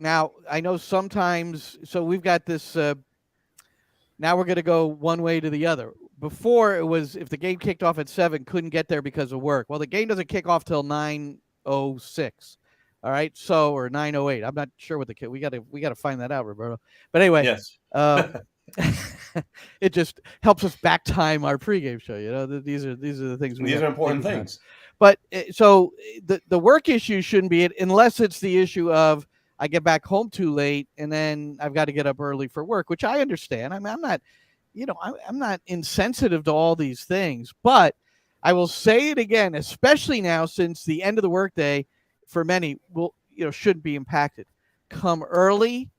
sometimes. So we've got this. Now we're going to go one way to the other. Before it was if the game kicked off at 7, couldn't get there because of work. Well, the game doesn't kick off till 9:06. All right, so or 9:08. I'm not sure what we got to find that out, Roberto. But anyway, Yes. It just helps us back time our pregame show. These are the things. These are important things. But so the work issue shouldn't be it unless it's the issue of I get back home too late and then I've got to get up early for work, which I understand. I mean, I'm not, I'm not insensitive to all these things, but I will say it again, especially now since the end of the workday for many shouldn't be impacted. Come early,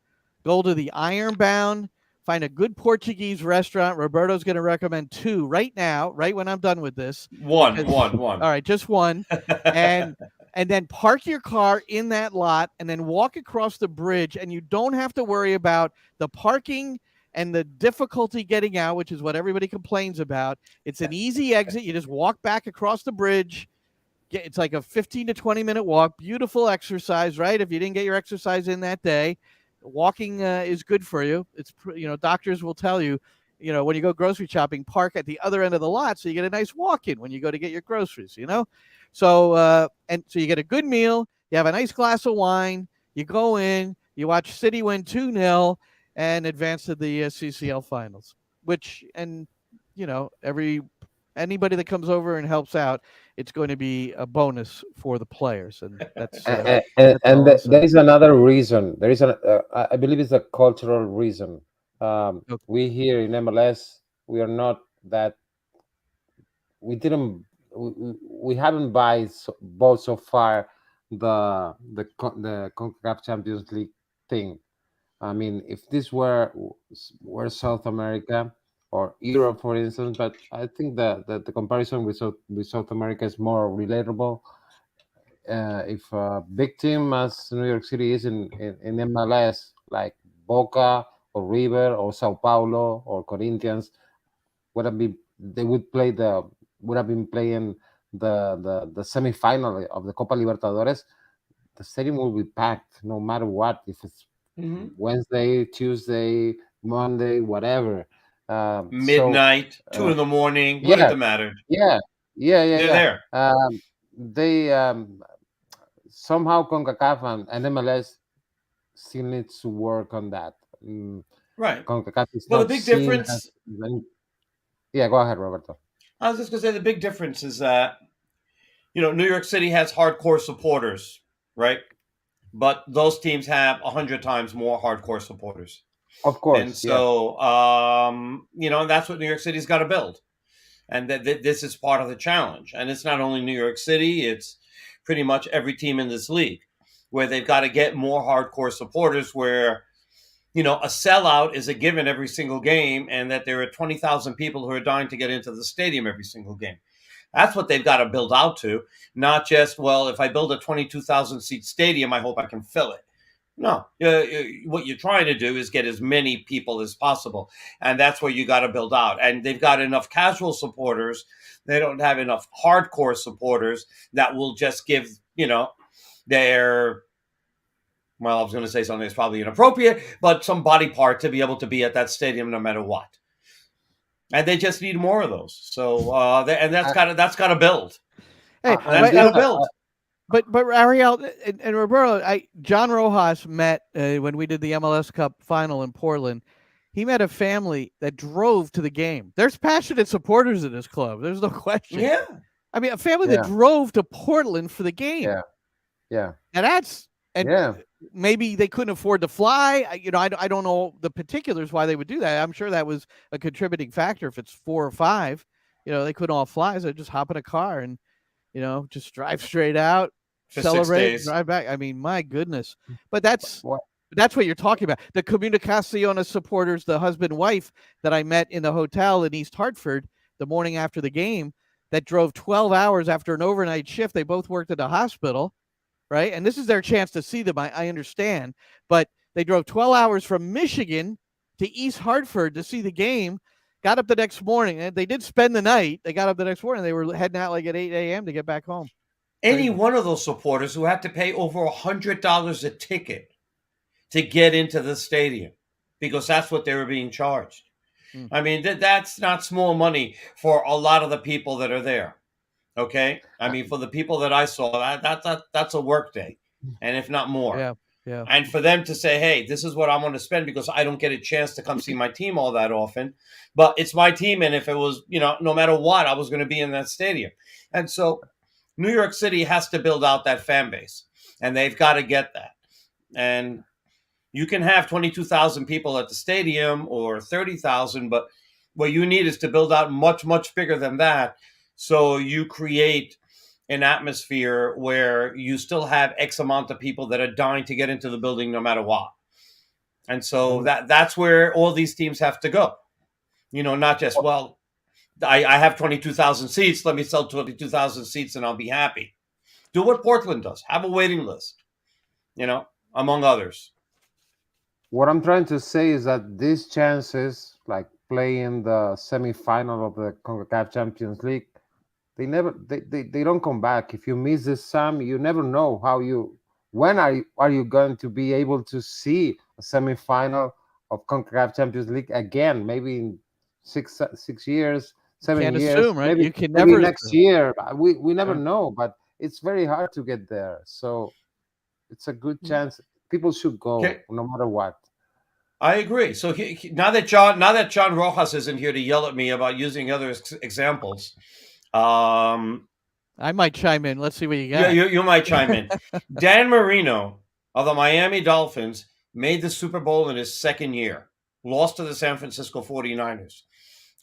go to the Ironbound. Find a good Portuguese restaurant. Roberto's going to recommend 2 right now, right when I'm done with this. One. All right, just one. And then park your car in that lot and then walk across the bridge, and you don't have to worry about the parking and the difficulty getting out, which is what everybody complains about. It's an easy exit. You just walk back across the bridge. It's like a 15 to 20-minute walk. Beautiful exercise, right? If you didn't get your exercise in that day. Walking is good for you. It's doctors will tell you, when you go grocery shopping, park at the other end of the lot so you get a nice walk in when you go to get your groceries. So you get a good meal. You have a nice glass of wine. You go in. You watch City win 2-0 and advance to the CCL finals. Anybody that comes over and helps out, it's going to be a bonus for the players, and that's. There is another reason. There is I believe it's a cultural reason. Okay. We here in MLS, we are not that. We haven't bought so far the Concacaf Champions League thing. I mean, if this were South America or Europe, for instance, but I think the comparison with South America is more relatable. If a big team as New York City is in MLS, like Boca or River or Sao Paulo or Corinthians, would have been playing the semifinal of the Copa Libertadores, the stadium will be packed no matter what. If it's Wednesday, Tuesday, Monday, whatever. Midnight, 2 in the morning. Wouldn't have mattered. Yeah. They're there. They somehow CONCACAF and MLS still needs to work on that. Right. CONCACAF is Well, not the big seen difference. Yeah, go ahead, Roberto. I was just going to say the big difference is that, New York City has hardcore supporters, right? But those teams have 100 times more hardcore supporters. Of course. And so, that's what New York City's got to build. And this is part of the challenge. And it's not only New York City, it's pretty much every team in this league where they've got to get more hardcore supporters where, a sellout is a given every single game and that there are 20,000 people who are dying to get into the stadium every single game. That's what they've got to build out to, not just, well, if I build a 22,000 seat stadium, I hope I can fill it. No, what you're trying to do is get as many people as possible. And that's where you got to build out. And they've got enough casual supporters. They don't have enough hardcore supporters that will just give, their, well, I was going to say something that's probably inappropriate, but some body part to be able to be at that stadium no matter what. And they just need more of those. So, that's got to build. Hey, that's got to build. But Ariel and Roberto, John Rojas met when we did the MLS Cup final in Portland. he met a family that drove to the game. There's passionate supporters in this club. There's no question. Yeah. I mean, a family that drove to Portland for the game. Yeah. And that's, and maybe they couldn't afford to fly. I don't know the particulars why they would do that. I'm sure that was a contributing factor. If it's 4 or 5, they couldn't all fly. So they just hop in a car and, just drive straight out, For celebrate, 6 days. drive back. I mean, my goodness. But that's what you're talking about. The Comunicaciones supporters, the husband and wife that I met in the hotel in East Hartford the morning after the game, that drove 12 hours after an overnight shift. They both worked at a hospital, right? And this is their chance to see them. I understand. But they drove 12 hours from Michigan to East Hartford to see the game, got up the next morning. And they did spend the night. They got up the next morning. They were heading out like at 8 a.m. to get back home. Any one of those supporters who had to pay over $100 a ticket to get into the stadium, because that's what they were being charged. I mean, that's not small money for a lot of the people that are there. Okay? I mean, for the people that I saw, that's a work day, and if not more. Yeah. And for them to say, hey, this is what I'm going to spend because I don't get a chance to come see my team all that often, but it's my team, and if it was, no matter what, I was going to be in that stadium. And so New York City has to build out that fan base, and they've got to get that. And you can have 22,000 people at the stadium or 30,000, but what you need is to build out much, much bigger than that. So you create an atmosphere where you still have X amount of people that are dying to get into the building no matter what. And so that's where all these teams have to go. Not just, well, I have 22,000 seats. Let me sell 22,000 seats and I'll be happy. Do what Portland does. Have a waiting list, among others. What I'm trying to say is that these chances, like playing the semifinal of the Concacaf Champions League, they don't come back. If you miss this Sam, you never know when are you going to be able to see a semifinal of Concacaf Champions League again? Maybe in 6 years, 7 Can't years, assume, right? maybe, You can maybe never next assume. year. We never know, but it's very hard to get there. So it's a good chance. People should go no matter what. I agree. So now that John Rojas isn't here to yell at me about using other examples, I might chime in. Let's see what you got. You might chime in. Dan Marino of the Miami Dolphins made the Super Bowl in his second year, lost to the San Francisco 49ers.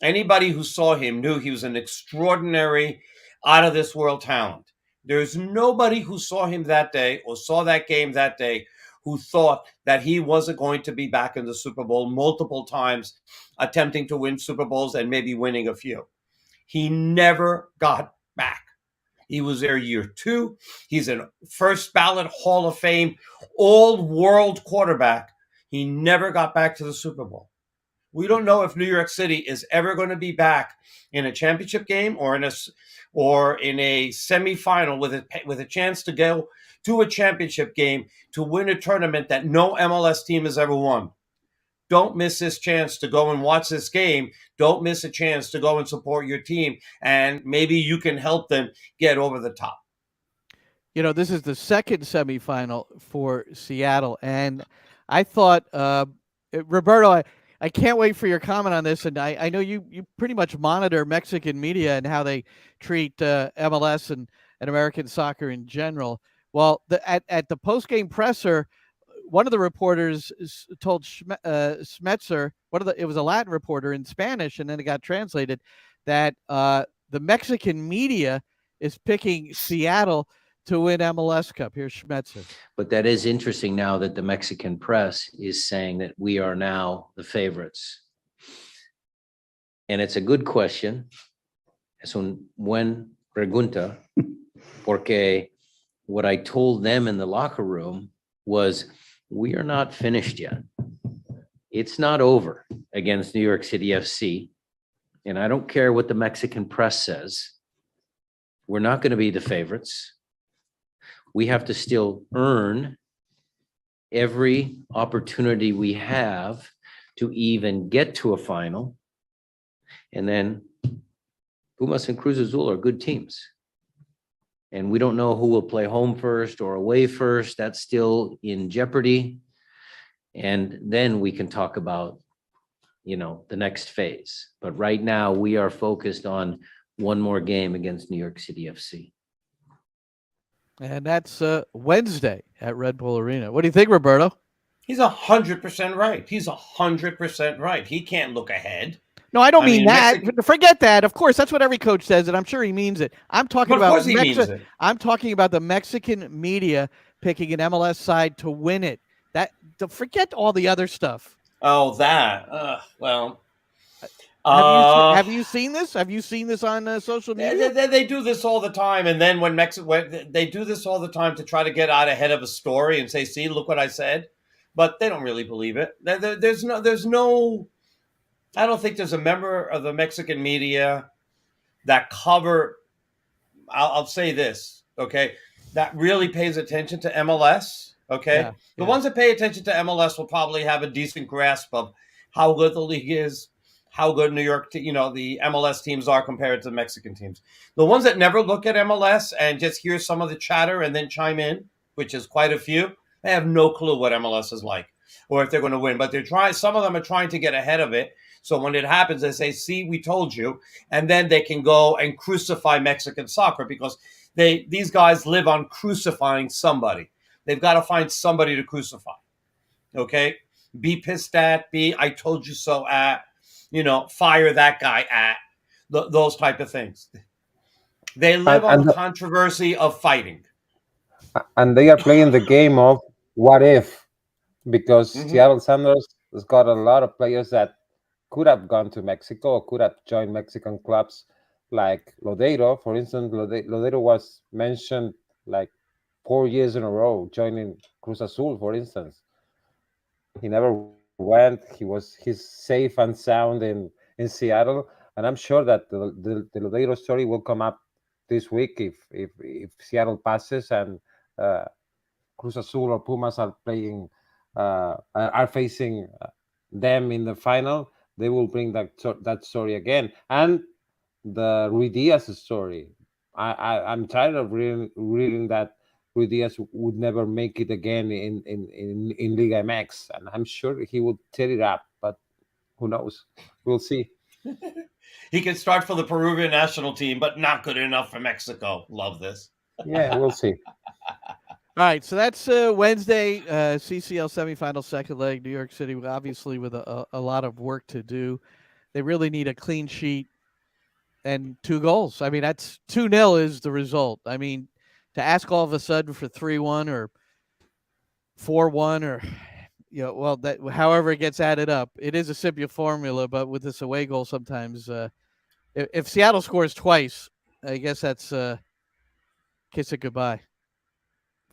Anybody who saw him knew he was an extraordinary, out-of-this-world talent. There's nobody who saw him that day or saw that game that day who thought that he wasn't going to be back in the Super Bowl multiple times, attempting to win Super Bowls and maybe winning a few. He never got back. He was there year 2. He's a first ballot Hall of Fame, all-world quarterback. He never got back to the Super Bowl. We don't know if New York City is ever going to be back in a championship game or in a semifinal with a chance to go to a championship game to win a tournament that no MLS team has ever won. Don't miss this chance to go and watch this game. Don't miss a chance to go and support your team, and maybe you can help them get over the top. This is the second semifinal for Seattle, and I thought, Roberto, I can't wait for your comment on this. And I know you pretty much monitor Mexican media and how they treat MLS and American soccer in general. Well, at the post-game presser, one of the reporters told Schmetzer, it was a Latin reporter in Spanish, and then it got translated, that the Mexican media is picking Seattle to win MLS Cup. Here's Schmetzer. But that is interesting now that the Mexican press is saying that we are now the favorites. And it's a good question. Es un buen pregunta, porque what I told them in the locker room was, we are not finished yet. It's not over against New York City FC. And I don't care what the Mexican press says. We're not going to be the favorites. We have to still earn every opportunity we have to even get to a final. And then Pumas and Cruz Azul are good teams. And we don't know who will play home first or away first. That's still in jeopardy. And then we can talk about the next phase. But right now we are focused on one more game against New York City FC. And that's Wednesday at Red Bull Arena. What do you think, Roberto? He's 100% right. He's 100% right. He can't look ahead. No, I don't mean that. Mexico, Forget that. Of course, that's what every coach says, and I'm sure he means it. I'm talking but of about course he means it. I'm talking about the Mexican media picking an MLS side to win it. Forget all the other stuff. Oh, that. Well. Have you seen this? Have you seen this on social media? They do this all the time, and then when they do this all the time to try to get out ahead of a story and say, "See, look what I said," but they don't really believe it. There's no. I don't think there's a member of the Mexican media that cover. I'll say this, okay, that really pays attention to MLS. Okay, the ones that pay attention to MLS will probably have a decent grasp of how good the league is, how good New York, the MLS teams are compared to the Mexican teams. The ones that never look at MLS and just hear some of the chatter and then chime in, which is quite a few, they have no clue what MLS is like or if they're going to win. But some of them are trying to get ahead of it. So when it happens, they say, "See, we told you," and then they can go and crucify Mexican soccer because these guys live on crucifying somebody. They've got to find somebody to crucify. Okay, be pissed at, be I told you so at. Fire that guy at those type of things. They live on the controversy of fighting. And they are playing the game of what if, because Seattle Sounders has got a lot of players that could have gone to Mexico or could have joined Mexican clubs like Lodeiro. For instance, Lodeiro was mentioned like 4 years in a row, joining Cruz Azul, for instance. He never went. He's safe and sound in Seattle, and I'm sure that the Lodeiro story will come up this week if Seattle passes and Cruz Azul or Pumas are facing them in the final. They will bring that story again, and the Rui Diaz story. I'm tired of reading that Rui Diaz would never make it again in Liga MX, and I'm sure he would tear it up, but who knows? We'll see. He can start for the Peruvian national team, but not good enough for Mexico. Love this. Yeah, we'll see. All right, so that's Wednesday, CCL semifinal second leg, New York City, obviously with a lot of work to do. They really need a clean sheet and 2 goals. I mean, that's 2-0 is the result. I mean, to ask all of a sudden for 3-1 or 4-1 or, that however it gets added up, it is a simple formula, but with this away goal sometimes, if Seattle scores twice, I guess that's kiss it goodbye.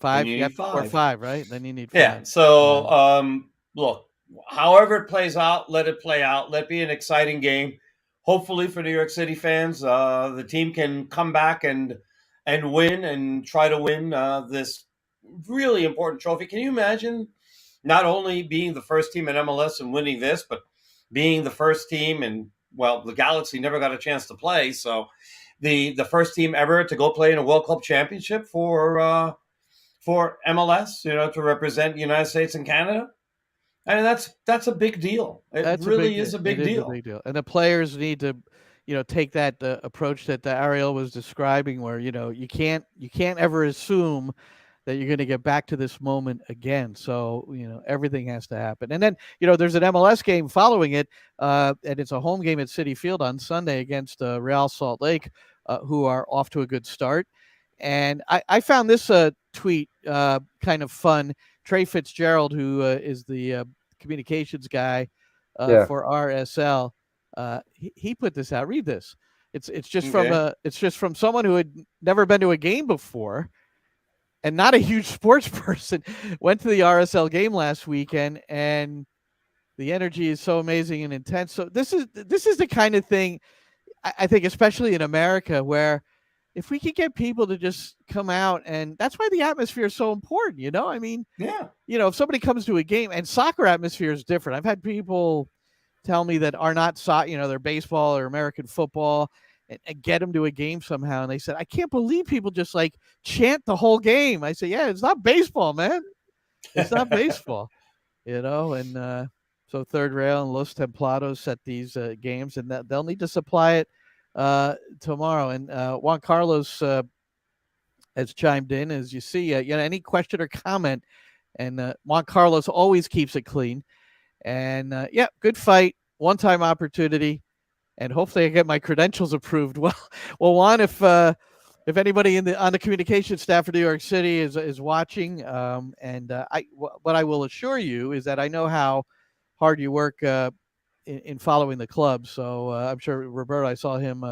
5, you have 4 or 5, right? Then you need 5. Yeah. So, look, however it plays out, let it play out. Let it be an exciting game. Hopefully for New York City fans, the team can come back and win and try to win this really important trophy. Can you imagine not only being the first team in MLS and winning this, but being the first team and, the Galaxy never got a chance to play. So the first team ever to go play in a World Cup championship for MLS, to represent the United States and Canada. I mean, that's a big deal. It really is a big deal. And the players need to, take that approach that Ariel was describing, where you can't ever assume that you're going to get back to this moment again. So everything has to happen. And then there's an MLS game following it, and it's a home game at Citi Field on Sunday against Real Salt Lake, who are off to a good start. And I found this tweet kind of fun. Trey Fitzgerald, who is the communications guy for RSL, he put this out. Read this. It's just from someone who had never been to a game before and not a huge sports person. Went to the RSL game last weekend, and the energy is so amazing and intense. So this is the kind of thing I think, especially in America, where if we could get people to just come out, and that's why the atmosphere is so important, I mean, if somebody comes to a game, and soccer atmosphere is different. I've had people tell me that are not they're baseball or American football, and get them to a game somehow. And they said, I can't believe people just like chant the whole game. I say, yeah, it's not baseball, man. It's not baseball, and So Third Rail and Los Templados set these games, and they'll need to supply it tomorrow. And Juan Carlos has chimed in, as you see. Any question or comment, and Juan Carlos always keeps it clean. And good fight, one-time opportunity, and hopefully I get my credentials approved. Well, Juan, if anybody on the communication staff for New York City is watching, what I will assure you is that I know how hard you work in following the club. So I'm sure Roberto, I saw him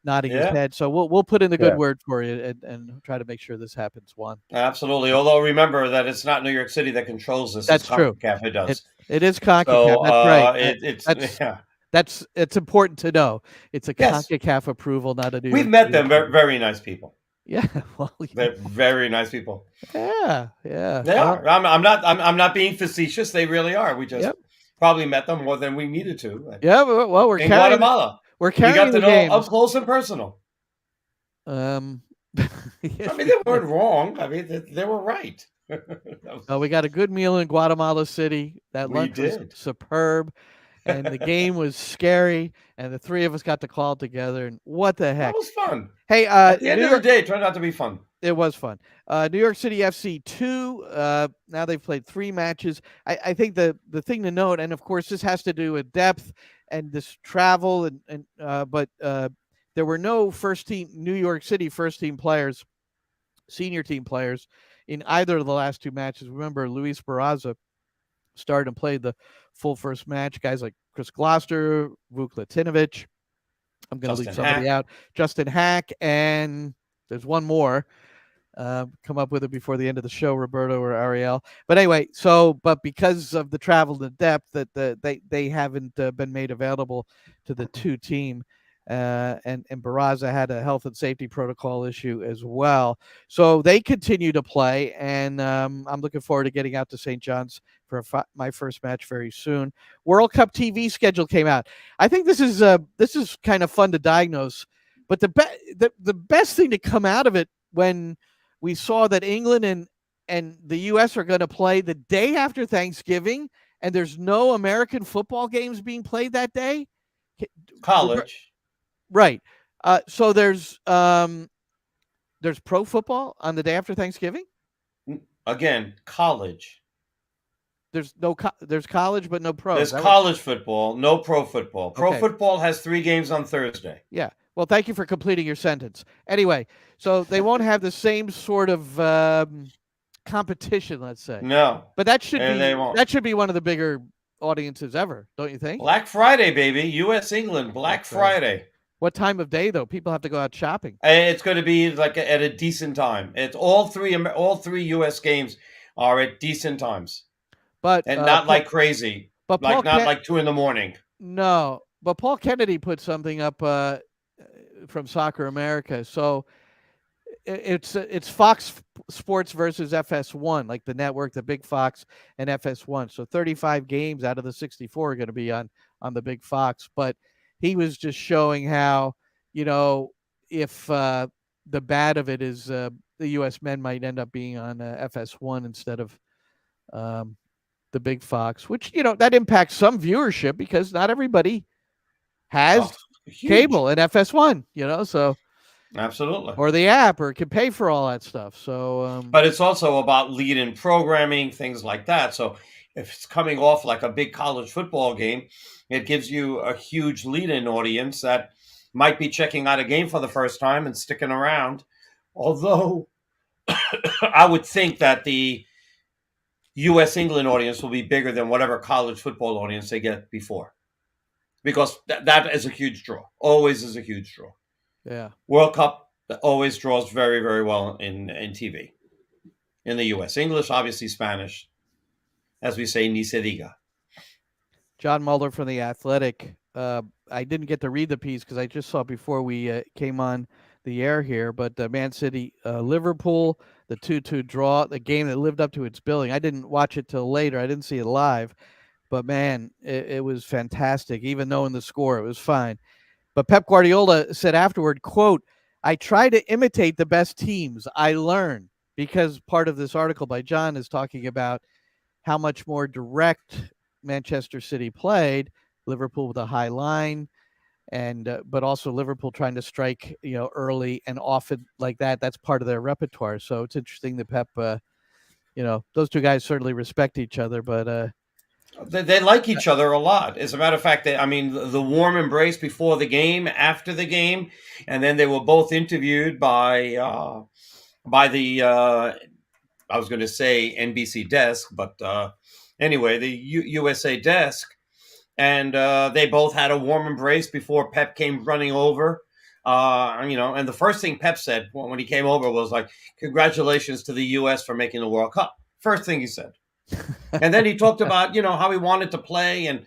nodding his head. So we'll put in the good word for you and try to make sure this happens, Juan. Absolutely. Although remember that it's not New York City that controls this. That's true. Concacaf does. It is Concacaf. That's right. It's important to know. It's a Concacaf approval, not a New York We've met City them. Very nice people. Yeah, well, They're very nice people. Yeah. They are. I'm not being facetious. They really are. We just probably met them more than we needed to. Yeah, well, we're in carrying Guatemala. We're carrying we got to know games. up close and personal. Yes, I mean, they weren't wrong. I mean, they were right. We got a good meal in Guatemala City. That lunch was superb. And the game was scary, and the three of us got to call it together. And what the heck? That was fun. Hey, at the end of the day, it turned out to be fun. It was fun. New York City FC 2. Now they've played 3 matches. I think the thing to note, and of course this has to do with depth and this travel, but there were no New York City first team players, senior team players, in either of the last 2 matches. Remember, Luis Barraza started and played the full first match. Guys like Chris Gloucester, Vuk Latinovic. I'm going to leave somebody out. Justin Hack, and there's one more. Come up with it before the end of the show, Roberto or Ariel. But anyway, but because of the travel and depth, that they haven't been made available to the 2 team. And Barraza had a health and safety protocol issue as well. So they continue to play, and I'm looking forward to getting out to St. John's for my first match very soon. World Cup TV schedule came out. I think this is kind of fun to diagnose, but the best thing to come out of it when we saw that England and the U.S. are going to play the day after Thanksgiving, and there's no American football games being played that day. College. Right. So there's pro football on the day after Thanksgiving. Again, college. There's college, but no pro. There's college football, no pro football. Pro football has 3 games on Thursday. Yeah. Well, thank you for completing your sentence. Anyway, so they won't have the same sort of competition, let's say. No. But that should be one of the bigger audiences ever, don't you think? Black Friday, baby. U.S. England, Black Friday. What time of day, though? People have to go out shopping. It's going to be like at a decent time. It's all three U.S. games are at decent times. But not like crazy. But like like 2 a.m. No, but Paul Kennedy put something up from Soccer America. So it's Fox Sports versus FS1, like the network, the Big Fox and FS1. So 35 games out of the 64 are going to be on the Big Fox. But he was just showing how, if the bad of it is the U.S. men might end up being on FS1 instead of the Big Fox, which, that impacts some viewership because not everybody has cable and FS1, so. Absolutely. Or the app, or can pay for all that stuff. So, but it's also about lead-in programming, things like that. So if it's coming off like a big college football game, it gives you a huge lead-in audience that might be checking out a game for the first time and sticking around. Although I would think that the U.S. England audience will be bigger than whatever college football audience they get before. Because that is a huge draw. Always is a huge draw. Yeah. World Cup always draws very, very well in TV in the U.S. English, obviously Spanish. As we say, ni se diga. John Muller from The Athletic. I didn't get to read the piece because I just saw it before we came on the air here, but Man City, Liverpool, the 2-2 draw, the game that lived up to its billing. I didn't watch it till later. I didn't see it live, but man, it was fantastic. Even knowing the score, it was fine. But Pep Guardiola said afterward, quote, "I try to imitate the best teams. I learn," because part of this article by John is talking about how much more direct Manchester City played. Liverpool with a high line, and but also Liverpool trying to strike, early and often like that. That's part of their repertoire. So it's interesting that Pep, those two guys certainly respect each other, but They like each other a lot. As a matter of fact, the warm embrace before the game, after the game, and then they were both interviewed by the I was going to say NBC desk, but anyway, the USA desk, and they both had a warm embrace before Pep came running over. And the first thing Pep said when he came over was like, "Congratulations to the US for making the World Cup." First thing he said. And then he talked about, how he wanted to play and,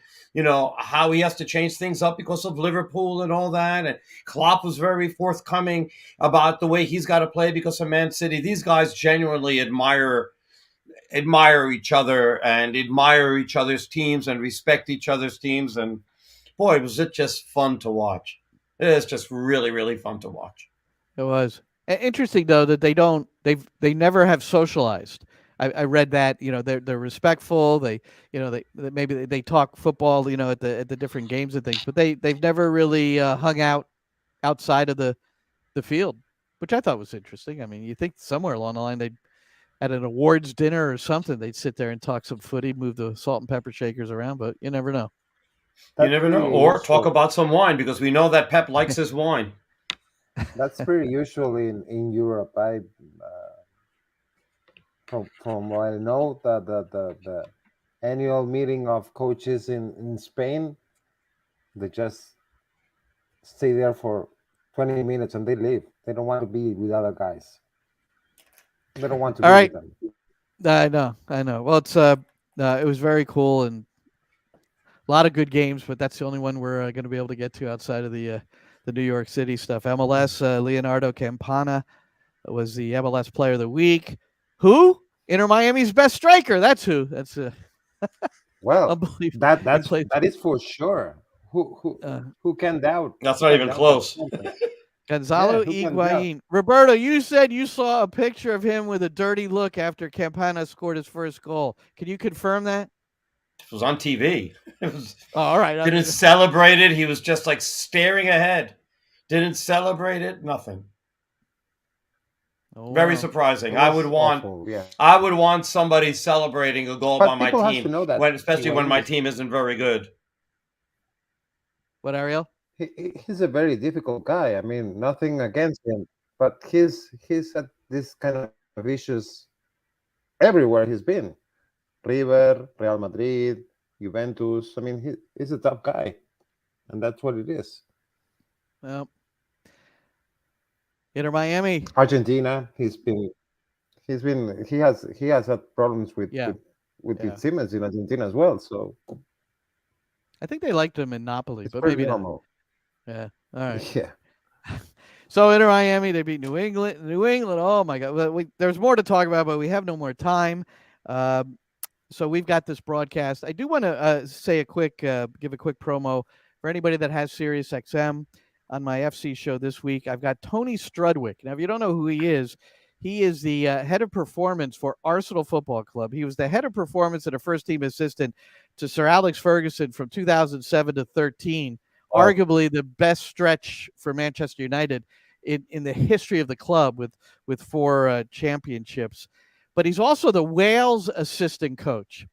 how he has to change things up because of Liverpool and all that. And Klopp was very forthcoming about the way he's got to play because of Man City. These guys genuinely admire each other and admire each other's teams and respect each other's teams. And boy, was it just fun to watch. It is just really, really fun to watch. it was interesting though that they never have socialized. I read that, they're respectful. They maybe they talk football, at the different games and things, but they've never really hung out outside of the field, which I thought was interesting. I mean, you think somewhere along the line they'd at an awards dinner or something, they'd sit there and talk some footy, move the salt and pepper shakers around, but you never know. You never know. Or talk about some wine because we know that Pep likes his wine. That's pretty usual in Europe. From what I know, the annual meeting of coaches in Spain, they just stay there for 20 minutes and they leave. They don't want to be with other guys. They don't want to All be right. with them. I know. Well, it was very cool and a lot of good games, but that's the only one we're going to be able to get to outside of the New York City stuff. MLS, Leonardo Campana was the MLS Player of the Week. Who? Inter Miami's best striker. That's who. That's well, unbelievable. that is for sure. Who can doubt? That's not even close. Gonzalo Higuain. Roberto, you said you saw a picture of him with a dirty look after Campana scored his first goal. Can you confirm that? It was on TV. All right. Didn't celebrate it. He was just like staring ahead. Didn't celebrate it. Nothing. Oh, Very wow. surprising. I would want somebody celebrating a goal by my team, especially when my team isn't very good. What, Ariel? He's a very difficult guy. I mean, nothing against him, but he's at this kind of vicious everywhere he's been. River, Real Madrid, Juventus. I mean, he's a tough guy, and that's what it is. Well, Inter Miami, Argentina. He has had problems with Siemens in Argentina as well. So I think they liked him in Napoli, it's but pretty maybe normal. not. Yeah. All right. Yeah. So Inter Miami, they beat New England. Oh my God. Well, there's more to talk about, but we have no more time. So we've got this broadcast. I do want to give a quick promo for anybody that has Sirius XM on my FC show this week. I've got Tony Strudwick. Now, if you don't know who he is the head of performance for Arsenal Football Club. He was the head of performance and a first-team assistant to Sir Alex Ferguson from 2007 to 13. Arguably the best stretch for Manchester United in the history of the club with 4 championships. But he's also the Wales assistant coach,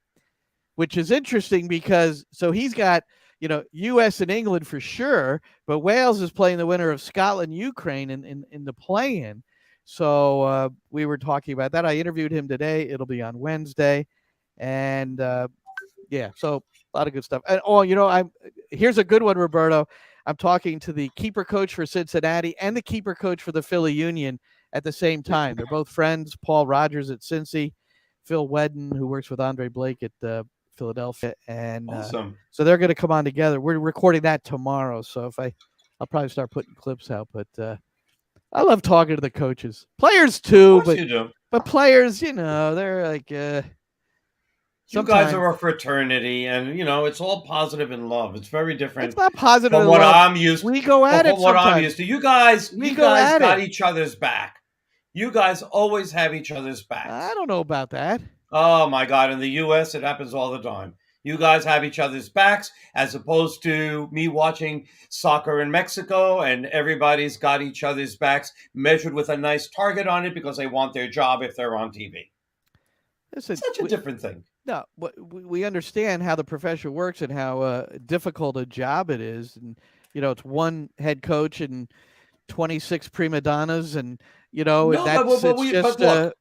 which is interesting because he's got, U.S. and England for sure, but Wales is playing the winner of Scotland, Ukraine in the play-in. So we were talking about that. I interviewed him today. It'll be on Wednesday. And so a lot of good stuff. And here's a good one, Roberto. I'm talking to the keeper coach for Cincinnati and the keeper coach for the Philly Union at the same time. They're both friends. Paul Rogers at Cincy, Phil Wedden, who works with Andre Blake at Philadelphia. And awesome. So they're going to come on together. We're recording that tomorrow. So I'll probably start putting clips out, but I love talking to the coaches, players too, but players, they're like, you guys are a fraternity, and it's all positive and love. It's very different. It's not positive from what I'm used to. We go at it. From what I'm used to. You guys got it. each other's back. You guys always have each other's backs. I don't know about that. Oh my God! In the U.S., it happens all the time. You guys have each other's backs, as opposed to me watching soccer in Mexico and everybody's got each other's backs measured with a nice target on it because they want their job if they're on TV. Listen, It's such a different thing. No, we understand how the profession works and how difficult a job it is, and it's one head coach and 26 prima donnas, and No, that's but it's just look,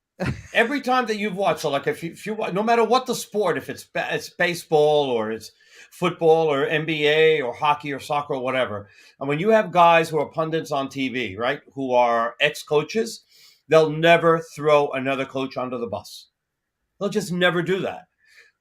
every time that you've watched, so like if you no matter what the sport, if it's baseball or it's football or NBA or hockey or soccer or whatever, and when you have guys who are pundits on TV, right, who are ex-coaches, they'll never throw another coach under the bus. They'll just never do that.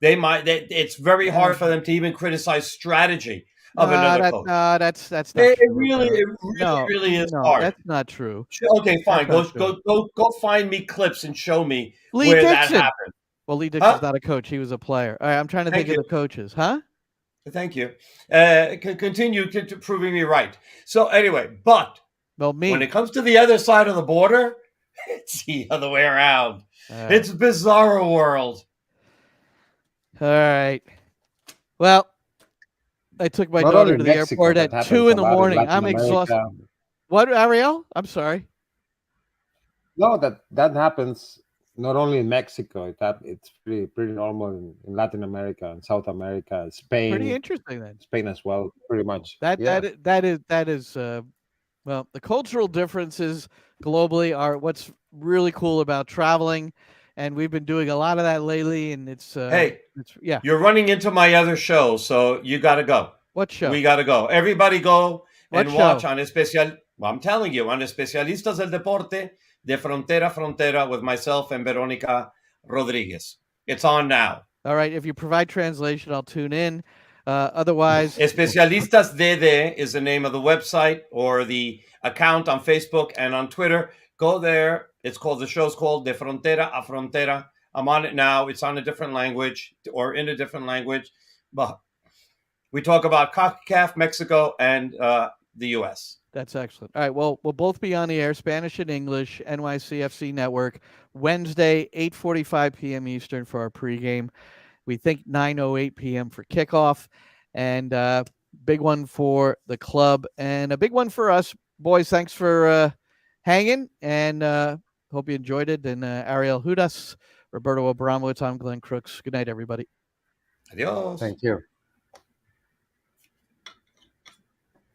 It's very hard for them to even criticize strategy of another coach. No, that's not It true. really is No, hard. that's not true. Okay, fine. That's not Go find me clips and show me Lee where Dixon. that happened. Well, Lee Dixon's not a coach; he was a player. All right, I'm trying to think of the coaches, huh? Thank you. Continue to proving me right. So anyway, but when it comes to the other side of the border, it's the other way around. It's a bizarre world. All right. Well, I took my daughter to the airport at 2 in the morning. I'm exhausted. What, Ariel? I'm sorry. No, that happens not only in Mexico. It's pretty normal in Latin America and South America, Spain. Pretty interesting then. Spain as well, pretty much. That is well, the cultural differences globally are what's really cool about traveling, and we've been doing a lot of that lately. And you're running into my other show, so you got to go. What show? We got to go. Everybody go and watch show? on Especial. Well, I'm telling you, on Especialistas del Deporte de Frontera a Frontera with myself and Veronica Rodriguez. It's on now. All right. If you provide translation, I'll tune in. Otherwise, Especialistas DD is the name of the website or the account on Facebook and on Twitter. Go there. The show's called De Frontera a Frontera. I'm on it now. It's on a different language or in a different language. But we talk about Concacaf, Mexico, and the U.S. That's excellent. All right. Well, we'll both be on the air, Spanish and English, NYCFC Network, Wednesday, 8:45 p.m. Eastern for our pregame. We think 9:08 p.m. for kickoff, and big one for the club and a big one for us. Boys, thanks for hanging, and hope you enjoyed it. And Ariel Hudas, Roberto Abramowitz, I'm Glenn Crooks. Good night, everybody. Adios. Thank you.